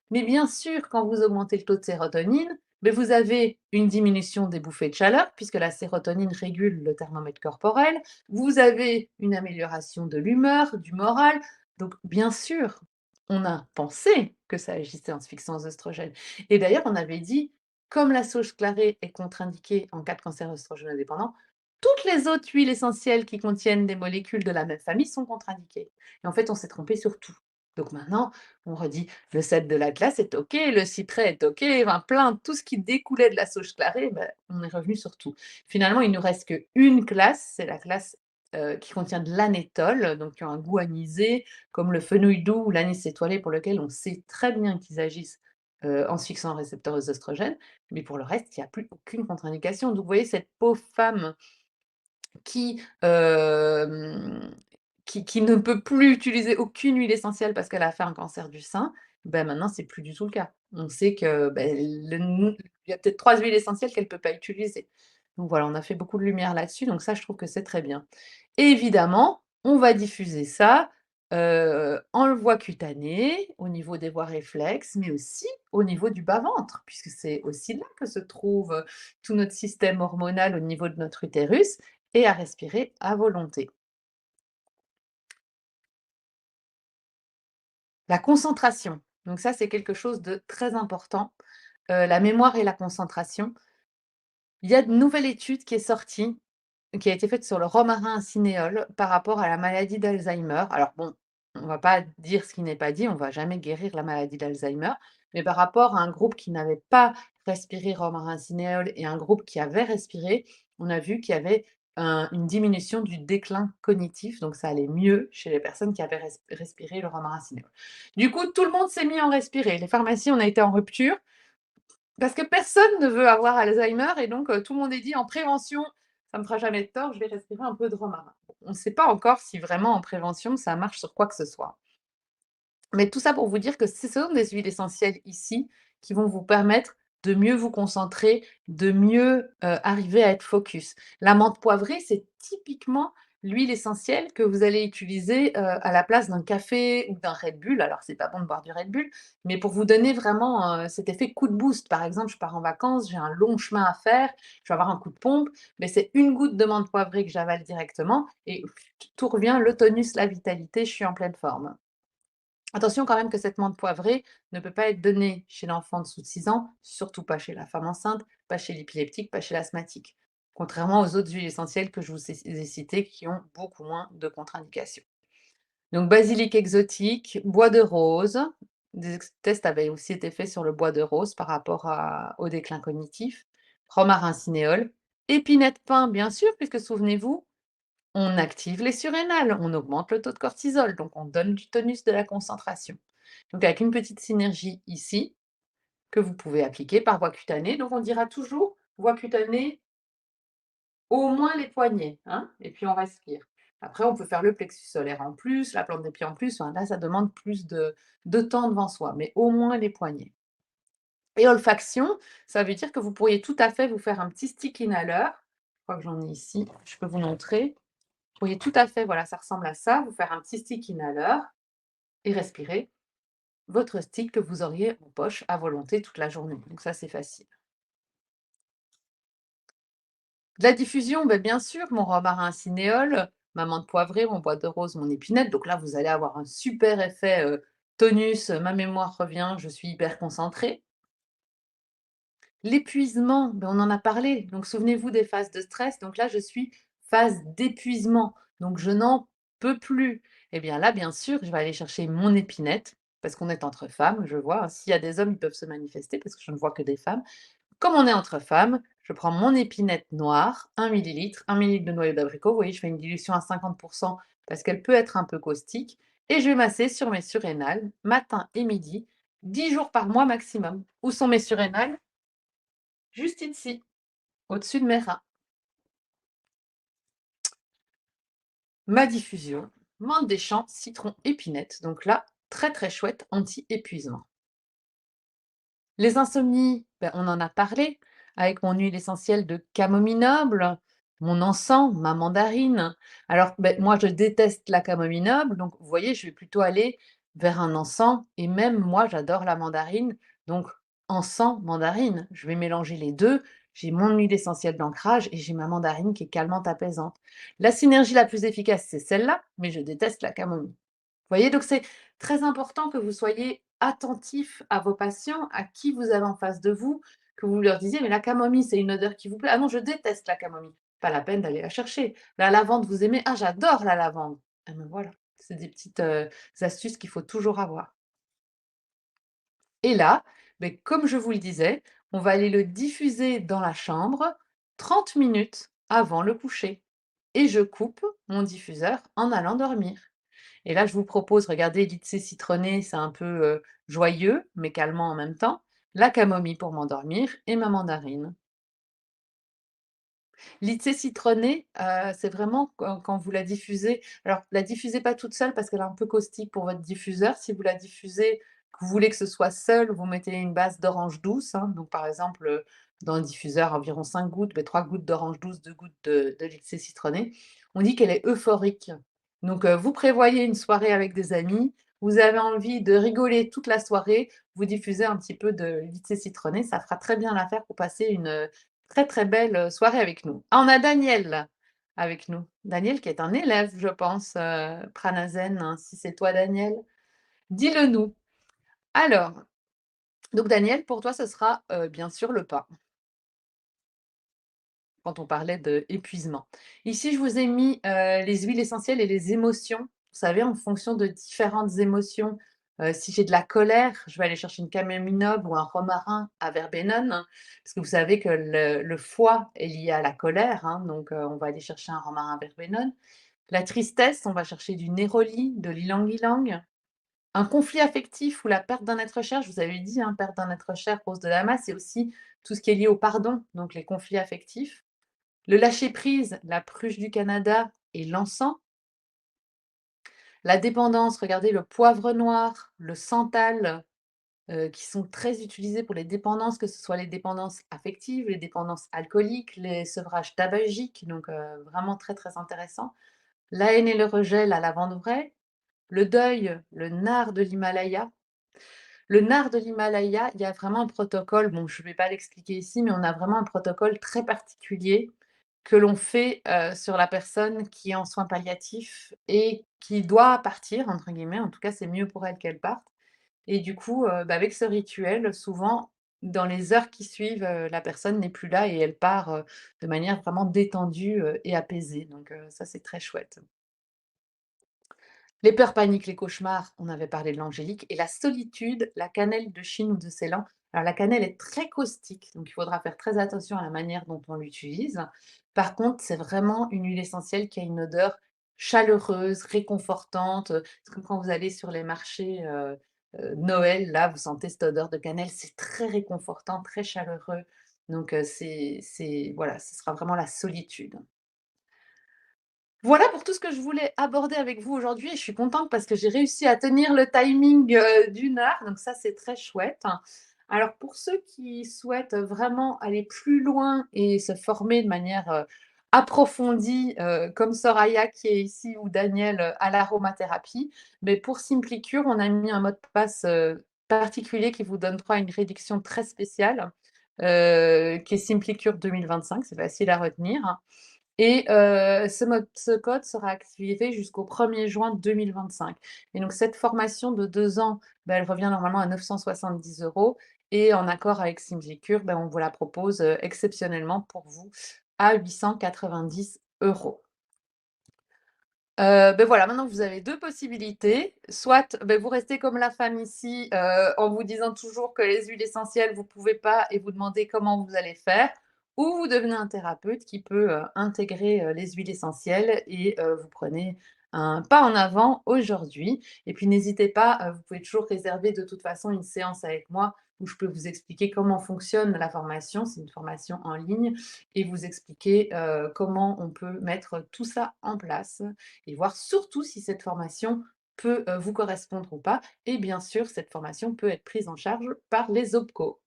Mais bien sûr, quand vous augmentez le taux de sérotonine, beh, vous avez une diminution des bouffées de chaleur puisque la sérotonine régule le thermomètre corporel, vous avez une amélioration de l'humeur, du moral, donc bien sûr, on a pensé que ça agissait en se fixant aux œstrogènes et d'ailleurs on avait dit comme la sauge clarée est contre-indiquée en cas de cancer œstrogène-indépendant, toutes les autres huiles essentielles qui contiennent des molécules de la même famille sont contre-indiquées. Et en fait, on s'est trompé sur tout. Donc maintenant, on redit le cèdre de l'Atlas est OK, le cyprès est OK, enfin plein, tout ce qui découlait de la sauge clarée, ben, on est revenu sur tout. Finalement, il ne nous reste qu'une classe, c'est la classe qui contient de l'anétol, donc qui a un goût anisé, comme le fenouil doux ou l'anis étoilé, pour lequel on sait très bien qu'ils agissent en se fixant un récepteur aux oestrogènes. Mais pour le reste, il y a plus aucune contre-indication. Donc vous voyez cette pauvre femme qui, qui ne peut plus utiliser aucune huile essentielle parce qu'elle a fait un cancer du sein, ben maintenant c'est plus du tout le cas. On sait que, beh, il y a peut-être 3 huiles essentielles qu'elle ne peut pas utiliser. Donc voilà, on a fait beaucoup de lumière là-dessus, donc ça je trouve que c'est très bien. Et évidemment, on va diffuser ça, en voie cutanée, au niveau des voies réflexes, mais aussi au niveau du bas-ventre, puisque c'est aussi là que se trouve, tout notre système hormonal au niveau de notre utérus et à respirer à volonté. La concentration, donc ça, c'est quelque chose de très important, la mémoire et la concentration. Il y a une nouvelle étude qui est sortie, qui a été faite sur le romarin à cinéole par rapport à la maladie d'Alzheimer. Alors bon, on va pas dire ce qui n'est pas dit, on va jamais guérir la maladie d'Alzheimer, mais par rapport à un groupe qui n'avait pas respiré romarin à cinéole et un groupe qui avait respiré, on a vu qu'il y avait une diminution du déclin cognitif, donc ça allait mieux chez les personnes qui avaient respiré le romarin à cinéole. Du coup, tout le monde s'est mis à en respirer. Les pharmacies, on a été en rupture parce que personne ne veut avoir Alzheimer et donc tout le monde est dit: «En prévention, ça me fera jamais de tort, je vais respirer un peu de romarin». On ne sait pas encore si vraiment en prévention, ça marche sur quoi que ce soit. Mais tout ça pour vous dire que ce sont des huiles essentielles ici qui vont vous permettre de mieux vous concentrer, de mieux, arriver à être focus. La menthe poivrée, c'est typiquement l'huile essentielle que vous allez utiliser, à la place d'un café ou d'un Red Bull. Alors c'est pas bon de boire du Red Bull, mais pour vous donner vraiment, cet effet coup de boost. Par exemple, je pars en vacances, j'ai un long chemin à faire, je vais avoir un coup de pompe, mais c'est une goutte de menthe poivrée que j'avale directement et tout revient, le tonus, la vitalité, je suis en pleine forme. Attention quand même que cette menthe poivrée ne peut pas être donnée chez l'enfant en dessous de 6 ans, surtout pas chez la femme enceinte, pas chez l'épileptique, pas chez l'asthmatique. Contrairement aux autres huiles essentielles que je vous ai citées qui ont beaucoup moins de contre-indications. Donc basilic exotique, bois de rose. Des tests avaient aussi été faits sur le bois de rose par rapport au déclin cognitif. Romarin cinéole. Épinette pain, bien sûr, puisque souvenez-vous, on active les surrénales, on augmente le taux de cortisol, donc on donne du tonus, de la concentration. Donc avec une petite synergie ici, que vous pouvez appliquer par voie cutanée. Donc on dira toujours voie cutanée, au moins les poignets, hein, et puis on respire. Après, on peut faire le plexus solaire en plus, la plante des pieds en plus. Enfin, là, ça demande plus de temps devant soi, mais au moins les poignets. Et olfaction, ça veut dire que vous pourriez tout à fait vous faire un petit stick inhaler. Je crois que j'en ai ici, je peux vous montrer. Vous pourriez tout à fait, voilà, ça ressemble à ça, vous faire un petit stick inhaler et respirer votre stick que vous auriez en poche à volonté toute la journée. Donc ça, c'est facile. De la diffusion, ben, bien sûr, mon romarin cinéole, ma menthe poivrée, mon bois de rose, mon épinette. Donc là, vous allez avoir un super effet tonus, ma mémoire revient, je suis hyper concentrée. L'épuisement, ben, on en a parlé. Donc souvenez-vous des phases de stress. Donc là, je suis phase d'épuisement. Donc je n'en peux plus. Eh bien là, bien sûr, je vais aller chercher mon épinette, parce qu'on est entre femmes, je vois, hein. S'il y a des hommes, ils peuvent se manifester, parce que je ne vois que des femmes. Comme on est entre femmes, je prends mon épinette noire, 1 millilitre, 1 millilitre de noyau d'abricot. Vous voyez, je fais une dilution à 50% parce qu'elle peut être un peu caustique. Et je vais masser sur mes surrénales, matin et midi, 10 jours par mois maximum. Où sont mes surrénales? Juste ici, au-dessus de mes reins. Ma diffusion, menthe des champs, citron, épinette. Donc là, très très chouette, anti-épuisement. Les insomnies, ben, on en a parlé avec mon huile essentielle de camomille noble, mon encens, ma mandarine. Alors, ben, moi, je déteste la camomille noble, donc vous voyez, je vais plutôt aller vers un encens. Et même moi, j'adore la mandarine, donc encens, mandarine. Je vais mélanger les deux. J'ai mon huile essentielle d'ancrage et j'ai ma mandarine qui est calmante, apaisante. La synergie la plus efficace, c'est celle-là, mais je déteste la camomille. Vous voyez, donc c'est très important que vous soyez attentif à vos patients, à qui vous avez en face de vous, que vous leur disiez: «Mais la camomille, c'est une odeur qui vous plaît?» «Ah non, je déteste la camomille». Pas la peine d'aller la chercher. La lavande, vous aimez? «Ah, j'adore la lavande». Ah ben voilà, c'est des petites, astuces qu'il faut toujours avoir. Et là, beh, comme je vous le disais, on va aller le diffuser dans la chambre 30 minutes avant le coucher et je coupe mon diffuseur en allant dormir. Et là, je vous propose, regardez, lychée citronné, c'est un peu, joyeux, mais calmant en même temps. La camomille pour m'endormir et ma mandarine. Lychée citronné, c'est vraiment quand vous la diffusez, alors la diffusez pas toute seule parce qu'elle est un peu caustique pour votre diffuseur. Si vous la diffusez, que vous voulez que ce soit seul, vous mettez une base d'orange douce, hein. Donc par exemple, dans le diffuseur environ 5 gouttes, beh, 3 gouttes d'orange douce, 2 gouttes de lychée citronné. On dit qu'elle est euphorique. Donc vous prévoyez une soirée avec des amis, vous avez envie de rigoler toute la soirée, vous diffusez un petit peu de lychée citronné, ça fera très bien l'affaire pour passer une très, très belle, soirée avec nous. Ah, on a Daniel avec nous. Daniel qui est un élève, je pense, Pranazen, hein. Si c'est toi Daniel, dis-le nous. Alors, donc Daniel, pour toi, ce sera, bien sûr le pain, quand on parlait d'épuisement. Ici, je vous ai mis, les huiles essentielles et les émotions. Vous savez, en fonction de différentes émotions, si j'ai de la colère, je vais aller chercher une camomille noble ou un romarin à verbenone, hein, parce que vous savez que le foie est lié à la colère, hein, donc on va aller chercher un romarin à verbenone. La tristesse, on va chercher du néroli, de l'ilang-ilang. Un conflit affectif ou la perte d'un être cher, je vous avais dit, hein, perte d'un être cher, rose de Damas, c'est aussi tout ce qui est lié au pardon, donc les conflits affectifs. Le lâcher-prise, la pruche du Canada et l'encens. La dépendance, regardez le poivre noir, le santal, qui sont très utilisés pour les dépendances, que ce soit les dépendances affectives, les dépendances alcooliques, les sevrages tabagiques, donc vraiment très, très intéressant. La haine et le rejet, la lavande vraie. Le deuil, le nard de l'Himalaya. Le nard de l'Himalaya, il y a vraiment un protocole, bon, je ne vais pas l'expliquer ici, mais on a vraiment un protocole très particulier que l'on fait, sur la personne qui est en soins palliatifs et qui doit «partir» entre guillemets, en tout cas, c'est mieux pour elle qu'elle parte et du coup, bah, avec ce rituel, souvent, dans les heures qui suivent, la personne n'est plus là et elle part, de manière vraiment détendue, et apaisée donc ça, c'est très chouette. Les peurs paniques, les cauchemars, on avait parlé de l'angélique et la solitude, la cannelle de Chine ou de Ceylan. Alors la cannelle est très caustique, donc il faudra faire très attention à la manière dont on l'utilise. Par contre, c'est vraiment une huile essentielle qui a une odeur chaleureuse, réconfortante. C'est comme quand vous allez sur les marchés, Noël, là, vous sentez cette odeur de cannelle, c'est très réconfortant, très chaleureux. Donc voilà, ce sera vraiment la solitude. Voilà pour tout ce que je voulais aborder avec vous aujourd'hui et je suis contente parce que j'ai réussi à tenir le timing, d'1 heure, donc ça, c'est très chouette. Alors pour ceux qui souhaitent vraiment aller plus loin et se former de manière, approfondie, comme Soraya qui est ici ou Daniel, à l'aromathérapie, mais pour Simplicure, on a mis un mot de passe, particulier qui vous donne droit à une réduction très spéciale, qui est Simplicure 2025, c'est facile à retenir. Et ce code sera activé jusqu'au 1er juin 2025. Et donc cette formation de 2 ans, bah, elle revient normalement à 970 € et en accord avec Simsecure, bah, on vous la propose, exceptionnellement pour vous à 890 €. Beh, voilà, maintenant vous avez 2 possibilités. Soit, beh, vous restez comme la femme ici, en vous disant toujours que les huiles essentielles, vous pouvez pas et vous demandez comment vous allez faire. Ou vous devenez un thérapeute qui peut, intégrer, les huiles essentielles et vous prenez un pas en avant aujourd'hui. Et puis n'hésitez pas, vous pouvez toujours réserver de toute façon une séance avec moi où je peux vous expliquer comment fonctionne la formation. C'est une formation en ligne et vous expliquer, comment on peut mettre tout ça en place et voir surtout si cette formation peut, vous correspondre ou pas et bien sûr, cette formation peut être prise en charge par les OPCO.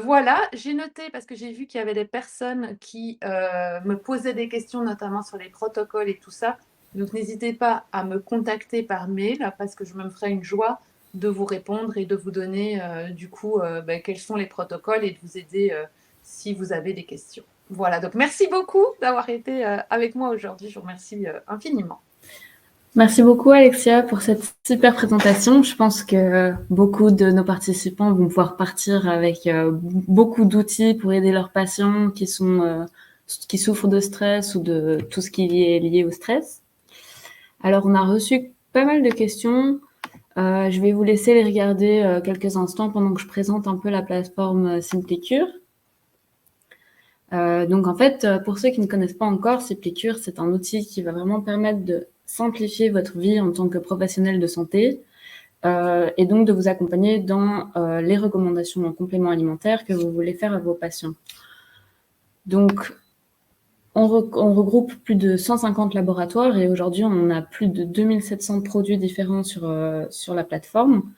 Voilà, j'ai noté parce que j'ai vu qu'il y avait des personnes qui, me posaient des questions, notamment sur les protocoles et tout ça. Donc n'hésitez pas à me contacter par mail parce que je me ferai une joie de vous répondre et de vous donner, du coup, quels sont les protocoles et de vous aider, si vous avez des questions. Voilà, donc merci beaucoup d'avoir été, avec moi aujourd'hui. Je vous remercie, infiniment. Merci beaucoup Alexia pour cette super présentation. Je pense que beaucoup de nos participants vont pouvoir partir avec beaucoup d'outils pour aider leurs patients qui souffrent de stress ou de tout ce qui est lié au stress. Alors on a reçu pas mal de questions. Je vais vous laisser les regarder quelques instants pendant que je présente un peu la plateforme Simplicure. Donc en fait, pour ceux qui ne connaissent pas encore, Simplicure, c'est un outil qui va vraiment permettre de simplifier votre vie en tant que professionnel de santé et donc de vous accompagner dans les recommandations en compléments alimentaires que vous voulez faire à vos patients. Donc, on regroupe plus de 150 laboratoires et aujourd'hui, on a plus de 2700 produits différents sur la plateforme.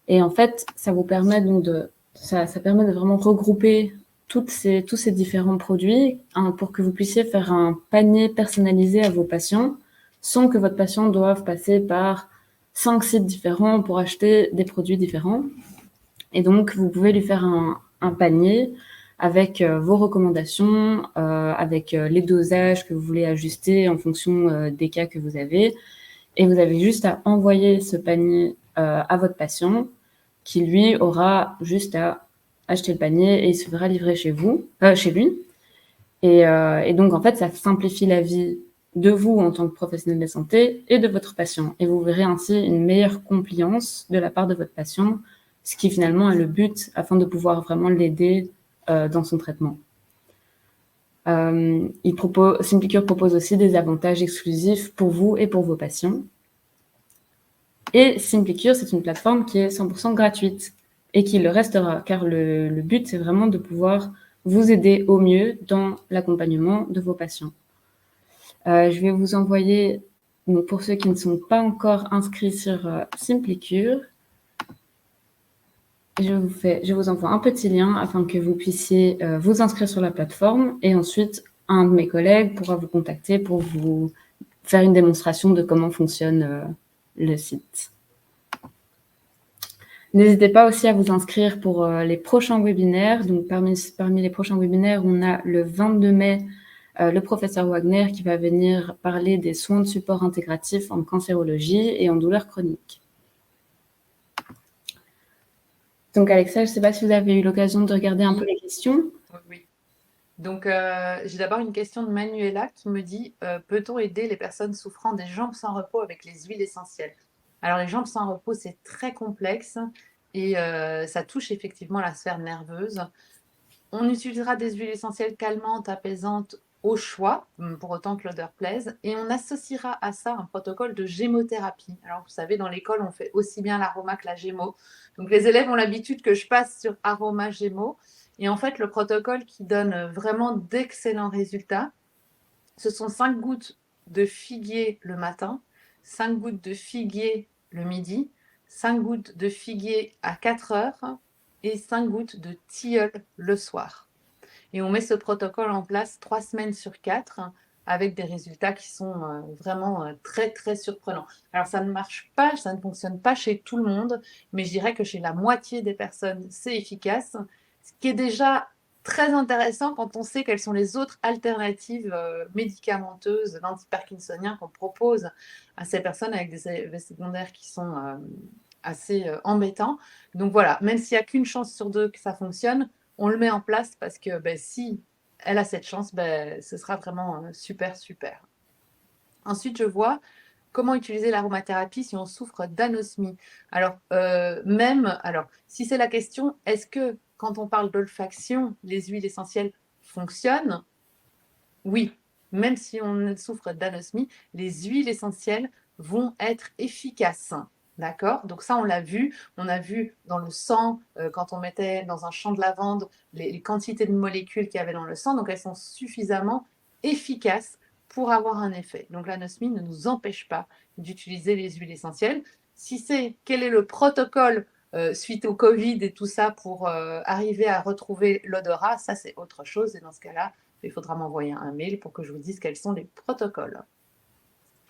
Et en fait, ça vous permet donc ça permet de vraiment regrouper tous ces différents produits pour que vous puissiez faire un panier personnalisé à vos patients sans que votre patient doive passer par 5 sites différents pour acheter des produits différents. Et donc, vous pouvez lui faire un panier avec vos recommandations, avec les dosages que vous voulez ajuster en fonction des cas que vous avez. Et vous avez juste à envoyer ce panier à votre patient qui, lui, aura juste à acheter le panier et il se fera livrer chez lui. Et donc, en fait, ça simplifie la vie de vous en tant que professionnel de santé et de votre patient. Et vous verrez ainsi une meilleure compliance de la part de votre patient, ce qui finalement est le but afin de pouvoir vraiment l'aider dans son traitement. Simplicure propose aussi des avantages exclusifs pour vous et pour vos patients. Et Simplicure, c'est une plateforme qui est 100% gratuite et qui le restera, car le but, c'est vraiment de pouvoir vous aider au mieux dans l'accompagnement de vos patients. Je vais vous envoyer, donc pour ceux qui ne sont pas encore inscrits sur Simplicure, je vous envoie un petit lien afin que vous puissiez vous inscrire sur la plateforme et ensuite un de mes collègues pourra vous contacter pour vous faire une démonstration de comment fonctionne le site. N'hésitez pas aussi à vous inscrire pour les prochains webinaires. Donc, parmi les prochains webinaires, on a le 22 mai, le professeur Wagner qui va venir parler des soins de support intégratifs en cancérologie et en douleurs chroniques. Donc, Alexa, je ne sais pas si vous avez eu l'occasion de regarder un peu les questions. Oui. Donc, j'ai d'abord une question de Manuela qui me dit peut-on aider les personnes souffrant des jambes sans repos avec les huiles essentielles? Alors, les jambes sans repos, c'est très complexe et ça touche effectivement la sphère nerveuse. On utilisera des huiles essentielles calmantes, apaisantes au choix, pour autant que l'odeur plaise, et on associera à ça un protocole de gémothérapie. Alors, vous savez, dans l'école, on fait aussi bien l'aroma que la gémo. Donc, les élèves ont l'habitude que je passe sur aroma gémo. Et en fait, le protocole qui donne vraiment d'excellents résultats, ce sont 5 gouttes de figuier le matin, 5 gouttes de figuier le midi, 5 gouttes de figuier à 4 heures et 5 gouttes de tilleul le soir. Et on met ce protocole en place 3 semaines sur 4 avec des résultats qui sont vraiment très, très surprenants. Alors, ça ne marche pas, ça ne fonctionne pas chez tout le monde, mais je dirais que chez la moitié des personnes, c'est efficace, ce qui est déjà très intéressant quand on sait quelles sont les autres alternatives médicamenteuses d'antiparkinsoniens qu'on propose à ces personnes avec des effets secondaires qui sont assez embêtants. Donc voilà, même s'il n'y a qu'une chance sur deux que ça fonctionne, on le met en place parce que si elle a cette chance, ce sera vraiment super, super. Ensuite, je vois comment utiliser l'aromathérapie si on souffre d'anosmie. Alors, si c'est la question, est-ce que quand on parle d'olfaction, les huiles essentielles fonctionnent? Oui, même si on souffre d'anosmie, les huiles essentielles vont être efficaces. D'accord? Donc ça, on l'a vu. On a vu dans le sang, quand on mettait dans un champ de lavande les quantités de molécules qu'il y avait dans le sang. Donc elles sont suffisamment efficaces pour avoir un effet. Donc l'anosmie ne nous empêche pas d'utiliser les huiles essentielles. Si c'est quel est le protocole suite au Covid et tout ça pour arriver à retrouver l'odorat, ça c'est autre chose. Et dans ce cas-là, il faudra m'envoyer un mail pour que je vous dise quels sont les protocoles.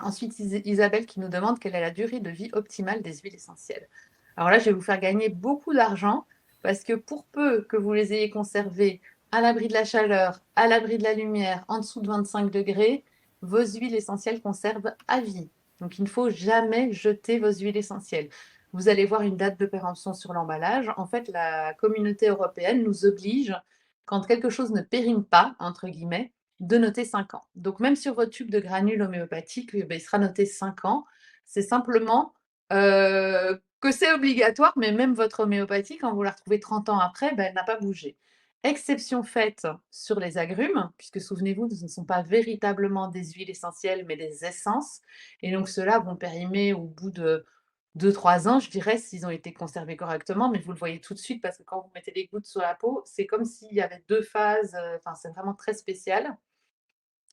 Ensuite, Isabelle qui nous demande quelle est la durée de vie optimale des huiles essentielles. Alors là, je vais vous faire gagner beaucoup d'argent parce que pour peu que vous les ayez conservées à l'abri de la chaleur, à l'abri de la lumière, en dessous de 25 degrés, vos huiles essentielles conservent à vie. Donc, il ne faut jamais jeter vos huiles essentielles. Vous allez voir une date de péremption sur l'emballage. En fait, la communauté européenne nous oblige, quand quelque chose ne périme pas, entre guillemets, de noter 5 ans. Donc même sur votre tube de granules homéopathique, il sera noté 5 ans. C'est simplement que c'est obligatoire, mais même votre homéopathie, quand vous la retrouvez 30 ans après, elle n'a pas bougé. Exception faite sur les agrumes, puisque souvenez-vous, ce ne sont pas véritablement des huiles essentielles, mais des essences. Et donc ceux-là vont périmer au bout de 2-3 ans, je dirais, s'ils ont été conservés correctement, mais vous le voyez tout de suite parce que quand vous mettez des gouttes sur la peau, c'est comme s'il y avait 2 phases, c'est vraiment très spécial.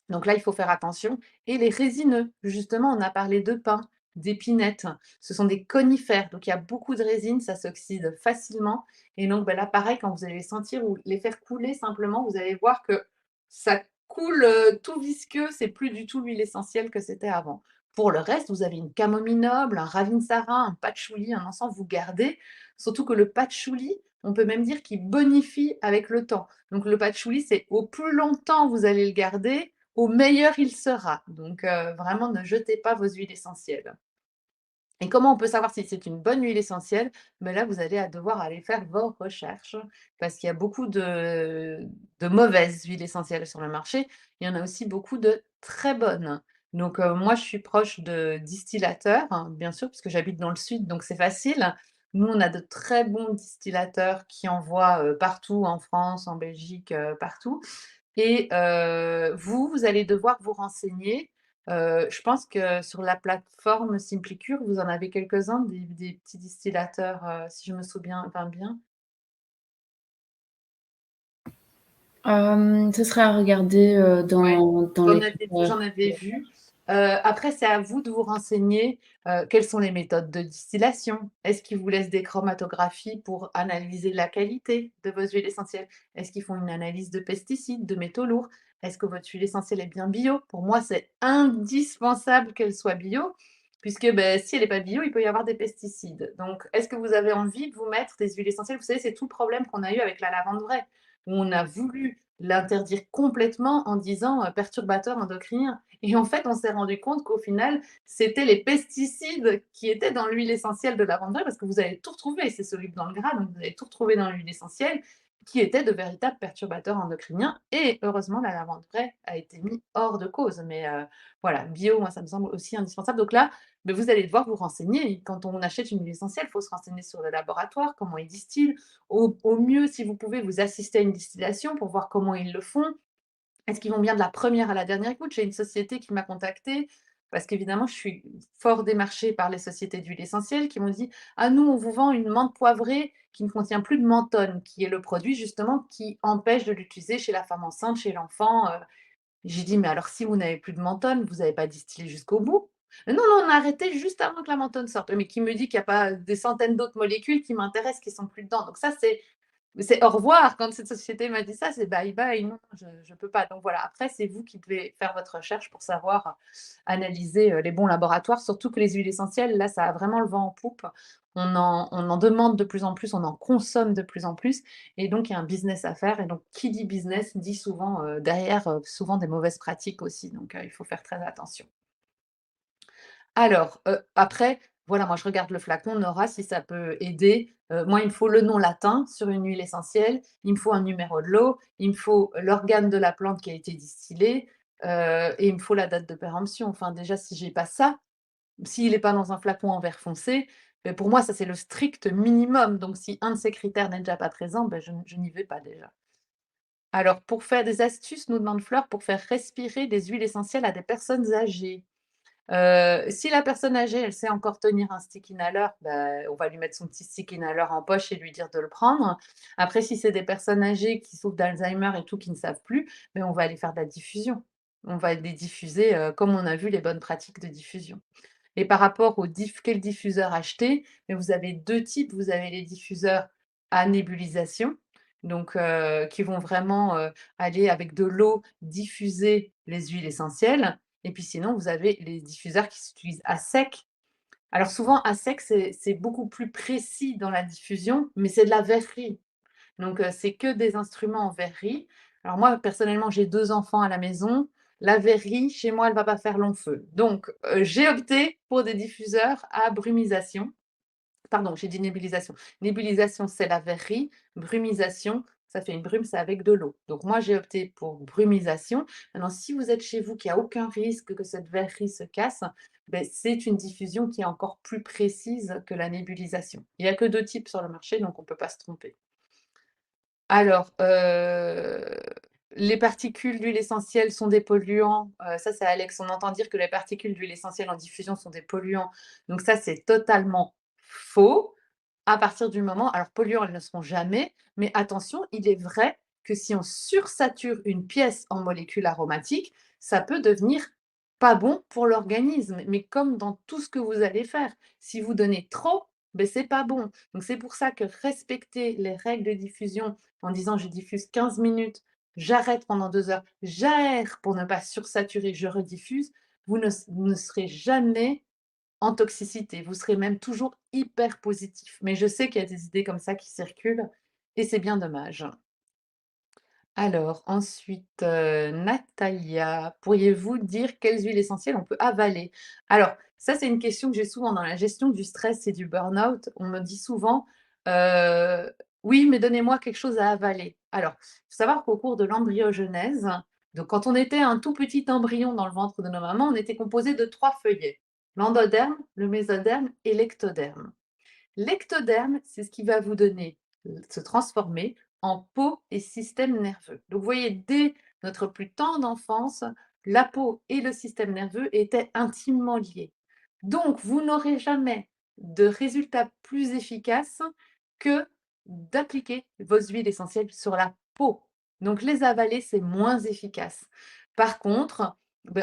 Donc là, il faut faire attention. Et les résineux, justement, on a parlé de pin, d'épinette. Ce sont des conifères, donc il y a beaucoup de résine, ça s'oxyde facilement. Et donc là, pareil, quand vous allez les sentir ou les faire couler simplement, vous allez voir que ça coule tout visqueux, c'est plus du tout l'huile essentielle que c'était avant. Pour le reste, vous avez une camomille noble, un ravinsara, un patchouli, un encens, vous gardez. Surtout que le patchouli, on peut même dire qu'il bonifie avec le temps. Donc le patchouli, c'est au plus longtemps vous allez le garder, au meilleur il sera. Donc vraiment, ne jetez pas vos huiles essentielles. Et comment on peut savoir si c'est une bonne huile essentielle? Là, vous allez devoir aller faire vos recherches parce qu'il y a beaucoup de mauvaises huiles essentielles sur le marché. Il y en a aussi beaucoup de très bonnes. Donc moi, je suis proche de distillateurs, hein, bien sûr, parce que j'habite dans le sud, donc c'est facile. Nous, on a de très bons distillateurs qui envoient partout en France, en Belgique, partout. Et vous allez devoir vous renseigner. Je pense que sur la plateforme Simplicure, vous en avez quelques-uns, des petits distillateurs, si je me souviens bien. Ce serait à regarder Ouais, dans les j'en avais vu. Après, c'est à vous de vous renseigner, quelles sont les méthodes de distillation? Est-ce qu'ils vous laissent des chromatographies pour analyser la qualité de vos huiles essentielles? Est-ce qu'ils font une analyse de pesticides, de métaux lourds? Est-ce que votre huile essentielle est bien bio? Pour moi, c'est indispensable qu'elle soit bio, puisque, si elle n'est pas bio, il peut y avoir des pesticides. Donc, est-ce que vous avez envie de vous mettre des huiles essentielles? Vous savez, c'est tout le problème qu'on a eu avec la lavande vraie, où on a voulu l'interdire complètement en disant perturbateur endocrinien. Et en fait, on s'est rendu compte qu'au final, c'était les pesticides qui étaient dans l'huile essentielle de lavande vraie, parce que vous allez tout retrouver, c'est soluble dans le gras, donc vous allez tout retrouver dans l'huile essentielle, qui étaient de véritables perturbateurs endocriniens. Et heureusement, la lavande vraie a été mise hors de cause. Mais voilà, bio, moi, ça me semble aussi indispensable. Donc là, vous allez devoir vous renseigner. Quand on achète une huile essentielle, il faut se renseigner sur le laboratoire, comment ils distillent. Au mieux, si vous pouvez, vous assister à une distillation pour voir comment ils le font. Est-ce qu'ils vont bien de la première à la dernière goutte? J'ai une société qui m'a contactée parce qu'évidemment, je suis fort démarchée par les sociétés d'huile essentielle qui m'ont dit: «Ah nous, on vous vend une menthe poivrée qui ne contient plus de menthone», qui est le produit justement qui empêche de l'utiliser chez la femme enceinte, chez l'enfant. J'ai dit: «Mais alors si vous n'avez plus de menthone, vous n'avez pas distillé jusqu'au bout?» «Non, non, on a arrêté juste avant que la menthone sorte». Mais qui me dit qu'il y a pas des centaines d'autres molécules qui m'intéressent qui sont plus dedans? Donc ça, c'est au revoir. Quand cette société m'a dit ça, c'est bye bye, non, je peux pas. Donc voilà, après, c'est vous qui devez faire votre recherche pour savoir analyser les bons laboratoires, surtout que les huiles essentielles, là, ça a vraiment le vent en poupe. On en demande de plus en plus, on en consomme de plus en plus, et donc il y a un business à faire. Et donc, qui dit business dit souvent derrière, souvent des mauvaises pratiques aussi. Donc, il faut faire très attention. Alors, après, voilà, moi je regarde le flacon, Nora, si ça peut aider. Moi, il me faut le nom latin sur une huile essentielle, il me faut un numéro de lot, il me faut l'organe de la plante qui a été distillé, et il me faut la date de péremption. Enfin, déjà, si j'ai pas ça, s'il est pas dans un flacon en verre foncé, pour moi, ça, c'est le strict minimum. Donc si un de ces critères n'est déjà pas présent, je n'y vais pas déjà. Alors, pour faire des astuces, nous demande Fleur, pour faire respirer des huiles essentielles à des personnes âgées. Si la personne âgée, elle sait encore tenir un stick inhaler, on va lui mettre son petit stick inhaler en poche et lui dire de le prendre. Après, si c'est des personnes âgées qui souffrent d'Alzheimer et tout, qui ne savent plus, on va aller faire de la diffusion. On va les diffuser, comme on a vu les bonnes pratiques de diffusion. Et par rapport au quel diffuseur acheter, vous avez 2 types. Vous avez les diffuseurs à nébulisation, donc qui vont vraiment, aller avec de l'eau diffuser les huiles essentielles, et puis sinon vous avez les diffuseurs qui s'utilisent à sec. Alors souvent à sec, c'est beaucoup plus précis dans la diffusion, mais c'est de la verrerie. Donc, c'est que des instruments en verrerie. Alors moi, personnellement, j'ai 2 enfants à la maison. La verrerie, chez moi, elle va pas faire long feu. Donc, j'ai opté pour des diffuseurs à brumisation. Pardon, j'ai dit nébulisation. Nébulisation, c'est la verrerie. Brumisation, ça fait une brume, c'est avec de l'eau. Donc moi, j'ai opté pour brumisation. Maintenant, si vous êtes chez vous, qu'il y a aucun risque que cette verrerie se casse, c'est une diffusion qui est encore plus précise que la nébulisation. Il y a que 2 types sur le marché, donc on peut pas se tromper. Alors, les particules d'huile essentielle sont des polluants, ça c'est Alex, on entend dire que les particules d'huile essentielle en diffusion sont des polluants, donc ça c'est totalement faux. À partir du moment, alors polluants, elles ne seront jamais, mais attention, il est vrai que si on sursature une pièce en molécules aromatiques, ça peut devenir pas bon pour l'organisme, mais comme dans tout ce que vous allez faire. Si vous donnez trop, c'est pas bon. Donc c'est pour ça que respecter les règles de diffusion en disant: «Je diffuse 15 minutes, j'arrête pendant 2 heures, j'aère pour ne pas sursaturer, je rediffuse», vous ne serez jamais en toxicité, vous serez même toujours hyper positif. Mais je sais qu'il y a des idées comme ça qui circulent, et c'est bien dommage. Alors ensuite, Natalia, pourriez-vous dire quelles huiles essentielles on peut avaler? Alors ça, c'est une question que j'ai souvent dans la gestion du stress et du burn-out. On me dit souvent, «Oui, mais donnez-moi quelque chose à avaler». Alors, il faut savoir qu'au cours de l'embryogenèse, donc quand on était un tout petit embryon dans le ventre de nos mamans, on était composé de 3 feuillets: l'endoderme, le mésoderme et l'ectoderme. L'ectoderme, c'est ce qui va vous donner, se transformer en peau et système nerveux. Donc, vous voyez, dès notre plus tendre enfance, la peau et le système nerveux étaient intimement liés. Donc, vous n'aurez jamais de résultat plus efficace que d'appliquer vos huiles essentielles sur la peau. Donc, les avaler, c'est moins efficace. Par contre,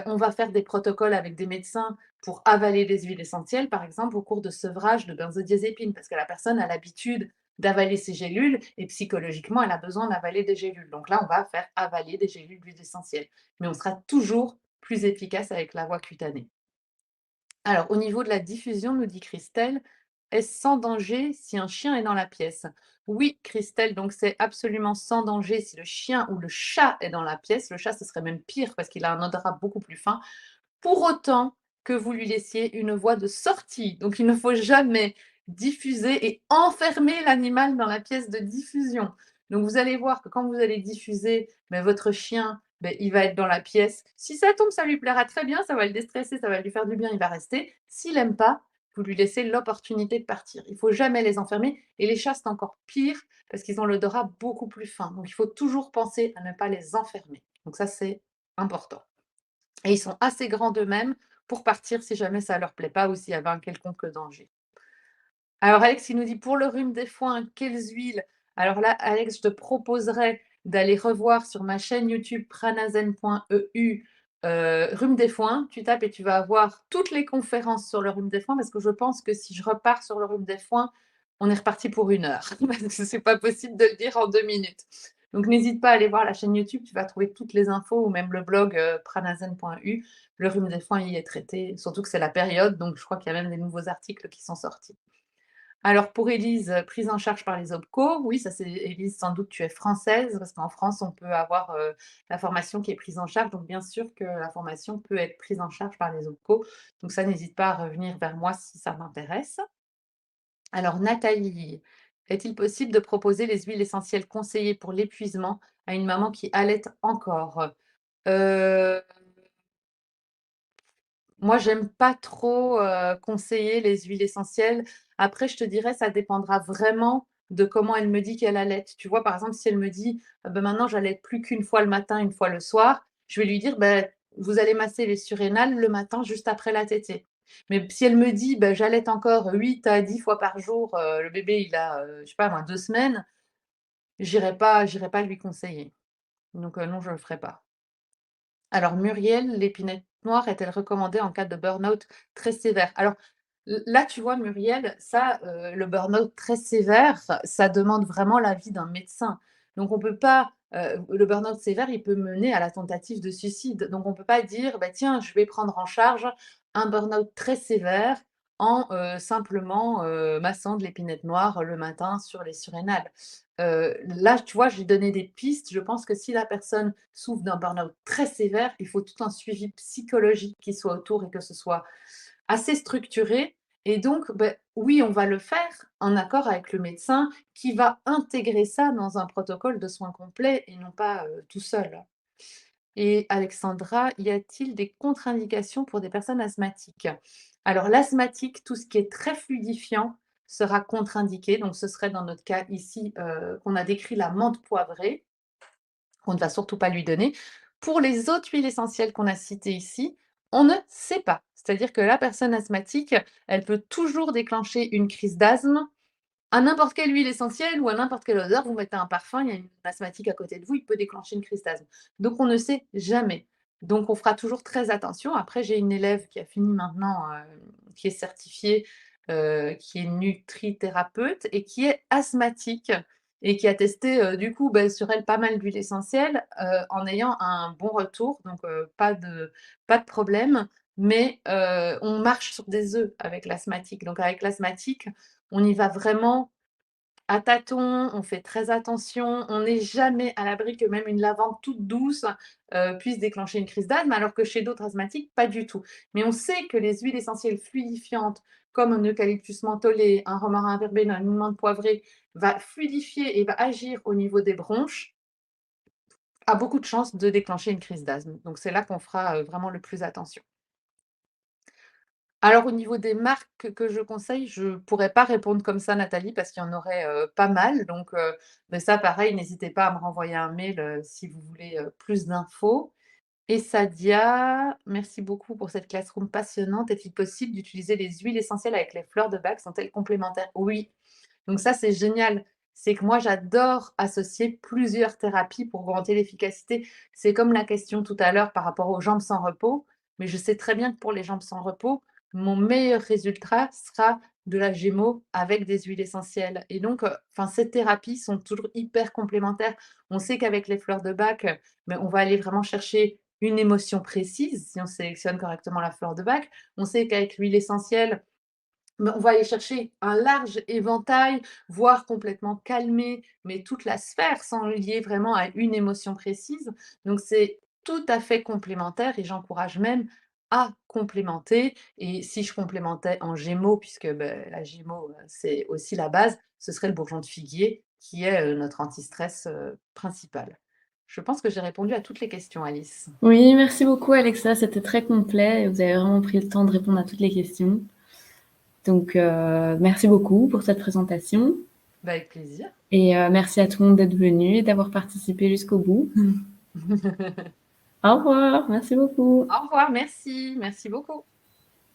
on va faire des protocoles avec des médecins pour avaler des huiles essentielles, par exemple, au cours de sevrage de benzodiazépines, parce que la personne a l'habitude d'avaler ses gélules et psychologiquement, elle a besoin d'avaler des gélules. Donc là, on va faire avaler des gélules d'huile essentielle. Mais on sera toujours plus efficace avec la voie cutanée. Alors, au niveau de la diffusion, nous dit Christelle, est-ce sans danger si un chien est dans la pièce? Oui, Christelle, donc c'est absolument sans danger si le chien ou le chat est dans la pièce. Le chat, ce serait même pire parce qu'il a un odorat beaucoup plus fin, pour autant que vous lui laissiez une voie de sortie. Donc il ne faut jamais diffuser et enfermer l'animal dans la pièce de diffusion. Donc vous allez voir que quand vous allez diffuser, votre chien, il va être dans la pièce. Si ça tombe, ça lui plaira très bien, ça va le déstresser, ça va lui faire du bien, il va rester. S'il n'aime pas, vous lui laissez l'opportunité de partir. Il ne faut jamais les enfermer, et les chats, c'est encore pire parce qu'ils ont l'odorat beaucoup plus fin. Donc il faut toujours penser à ne pas les enfermer. Donc ça, c'est important. Et ils sont assez grands d'eux-mêmes pour partir si jamais ça leur plaît pas ou s'il y avait un quelconque danger. Alors Alex, il nous dit: «Pour le rhume des foins, quelles huiles?» Alors là, Alex, je te proposerais d'aller revoir sur ma chaîne YouTube pranazen.eu rhume des foins. Tu tapes et tu vas avoir toutes les conférences sur le rhume des foins parce que je pense que si je repars sur le rhume des foins, on est reparti pour 1 heure parce que c'est pas possible de le dire en 2 minutes. Donc n'hésite pas à aller voir la chaîne YouTube, tu vas trouver toutes les infos ou même le blog pranazen.eu. Le rhume des foins y est traité, surtout que c'est la période, donc je crois qu'il y a même des nouveaux articles qui sont sortis. Alors pour Élise, prise en charge par les OPCO, oui, ça c'est Élise, sans doute tu es française, parce qu'en France, on peut avoir la formation qui est prise en charge, donc bien sûr que la formation peut être prise en charge par les OPCO. Donc ça, n'hésite pas à revenir vers moi si ça m'intéresse. Alors Nathalie, est-il possible de proposer les huiles essentielles conseillées pour l'épuisement à une maman qui allaite encore? Heu Moi, j'aime pas trop, conseiller les huiles essentielles. Après, je te dirais, ça dépendra vraiment de comment elle me dit qu'elle allaite. Tu vois? Par exemple, si elle me dit: «Ah bah, maintenant j'allaite plus qu'une fois le matin, une fois le soir», je vais lui dire: «Beh, vous allez masser les surrénales le matin juste après la tétée». Mais si elle me dit: «Bah, j'allaite encore 8 à 10 fois par jour, le bébé il a, je sais pas moi 2 semaines», j'irai pas lui conseiller. Donc non, je le ferai pas. Alors Muriel, l'épinette noire est-elle recommandée en cas de burn-out très sévère? Alors là, tu vois Muriel, ça, le burn-out très sévère, ça demande vraiment l'avis d'un médecin. Donc on peut pas, le burn-out sévère, il peut mener à la tentative de suicide. Donc on peut pas dire: «Bah, tiens, je vais prendre en charge un burn-out très sévère en, simplement, massant de l'épinette noire le matin sur les surrénales». Là, tu vois, j'ai donné des pistes. Je pense que si la personne souffre d'un burn-out très sévère, il faut tout un suivi psychologique qui soit autour et que ce soit assez structuré. Et donc, beh, oui, on va le faire en accord avec le médecin qui va intégrer ça dans un protocole de soins complet et non pas, tout seul. Et Alexandra, y a-t-il des contre-indications pour des personnes asthmatiques? Alors l'asthmatique, tout ce qui est très fluidifiant sera contre-indiqué. Donc ce serait dans notre cas ici, qu'on a décrit la menthe poivrée, qu'on ne va surtout pas lui donner. Pour les autres huiles essentielles qu'on a citées ici, on ne sait pas. C'est-à-dire que la personne asthmatique, elle peut toujours déclencher une crise d'asthme à n'importe quelle huile essentielle ou à n'importe quelle odeur, vous mettez un parfum, il y a une asthmatique à côté de vous, il peut déclencher une crise d'asthme. Donc on ne sait jamais. Donc on fera toujours très attention. Après, j'ai une élève qui a fini maintenant, qui est certifiée, qui est nutrithérapeute et qui est asthmatique et qui a testé, du coup, bah, sur elle pas mal d'huiles essentielles, en ayant un bon retour, donc pas de problème. Mais on marche sur des œufs avec l'asthmatique. Donc avec l'asthmatique, on y va vraiment à tâtons, on fait très attention, on n'est jamais à l'abri que même une lavande toute douce, puisse déclencher une crise d'asthme, alors que chez d'autres asthmatiques, pas du tout. Mais on sait que les huiles essentielles fluidifiantes, comme un eucalyptus mentholé, un romarin verbena, une menthe poivrée, va fluidifier et va agir au niveau des bronches, a beaucoup de chances de déclencher une crise d'asthme. Donc c'est là qu'on fera, vraiment le plus attention. Alors au niveau des marques que je conseille, je pourrais pas répondre comme ça Nathalie, parce qu'il y en aurait, pas mal donc mais ça pareil, n'hésitez pas à me renvoyer un mail, si vous voulez, plus d'infos. Et Sadia, merci beaucoup pour cette classroom passionnante. Est-il possible d'utiliser les huiles essentielles avec les fleurs de bac? Sont-elles complémentaires? Oui, donc ça c'est génial. C'est que moi j'adore associer plusieurs thérapies pour augmenter l'efficacité. C'est comme la question tout à l'heure par rapport aux jambes sans repos, mais je sais très bien que pour les jambes sans repos, mon meilleur résultat sera de la gémeaux avec des huiles essentielles. Et donc, enfin, ces thérapies sont toujours hyper complémentaires. On sait qu'avec les fleurs de bac, mais on va aller vraiment chercher une émotion précise si on sélectionne correctement la fleur de bac. On sait qu'avec l'huile essentielle, mais on va aller chercher un large éventail, voire complètement calmer, mais toute la sphère sans lier vraiment à une émotion précise. Donc c'est tout à fait complémentaire et j'encourage même à complémenter. Et si je complémentais en gémeaux, puisque la gémeaux, c'est aussi la base, ce serait le bourgeon de figuier qui est notre antistress principal. Je pense que j'ai répondu à toutes les questions, Alice. Oui, merci beaucoup Alexa, c'était très complet et vous avez vraiment pris le temps de répondre à toutes les questions. Donc, merci beaucoup pour cette présentation. Bah, avec plaisir. Et merci à tout le monde d'être venu et d'avoir participé jusqu'au bout. Au revoir, merci beaucoup. Au revoir, merci, merci beaucoup.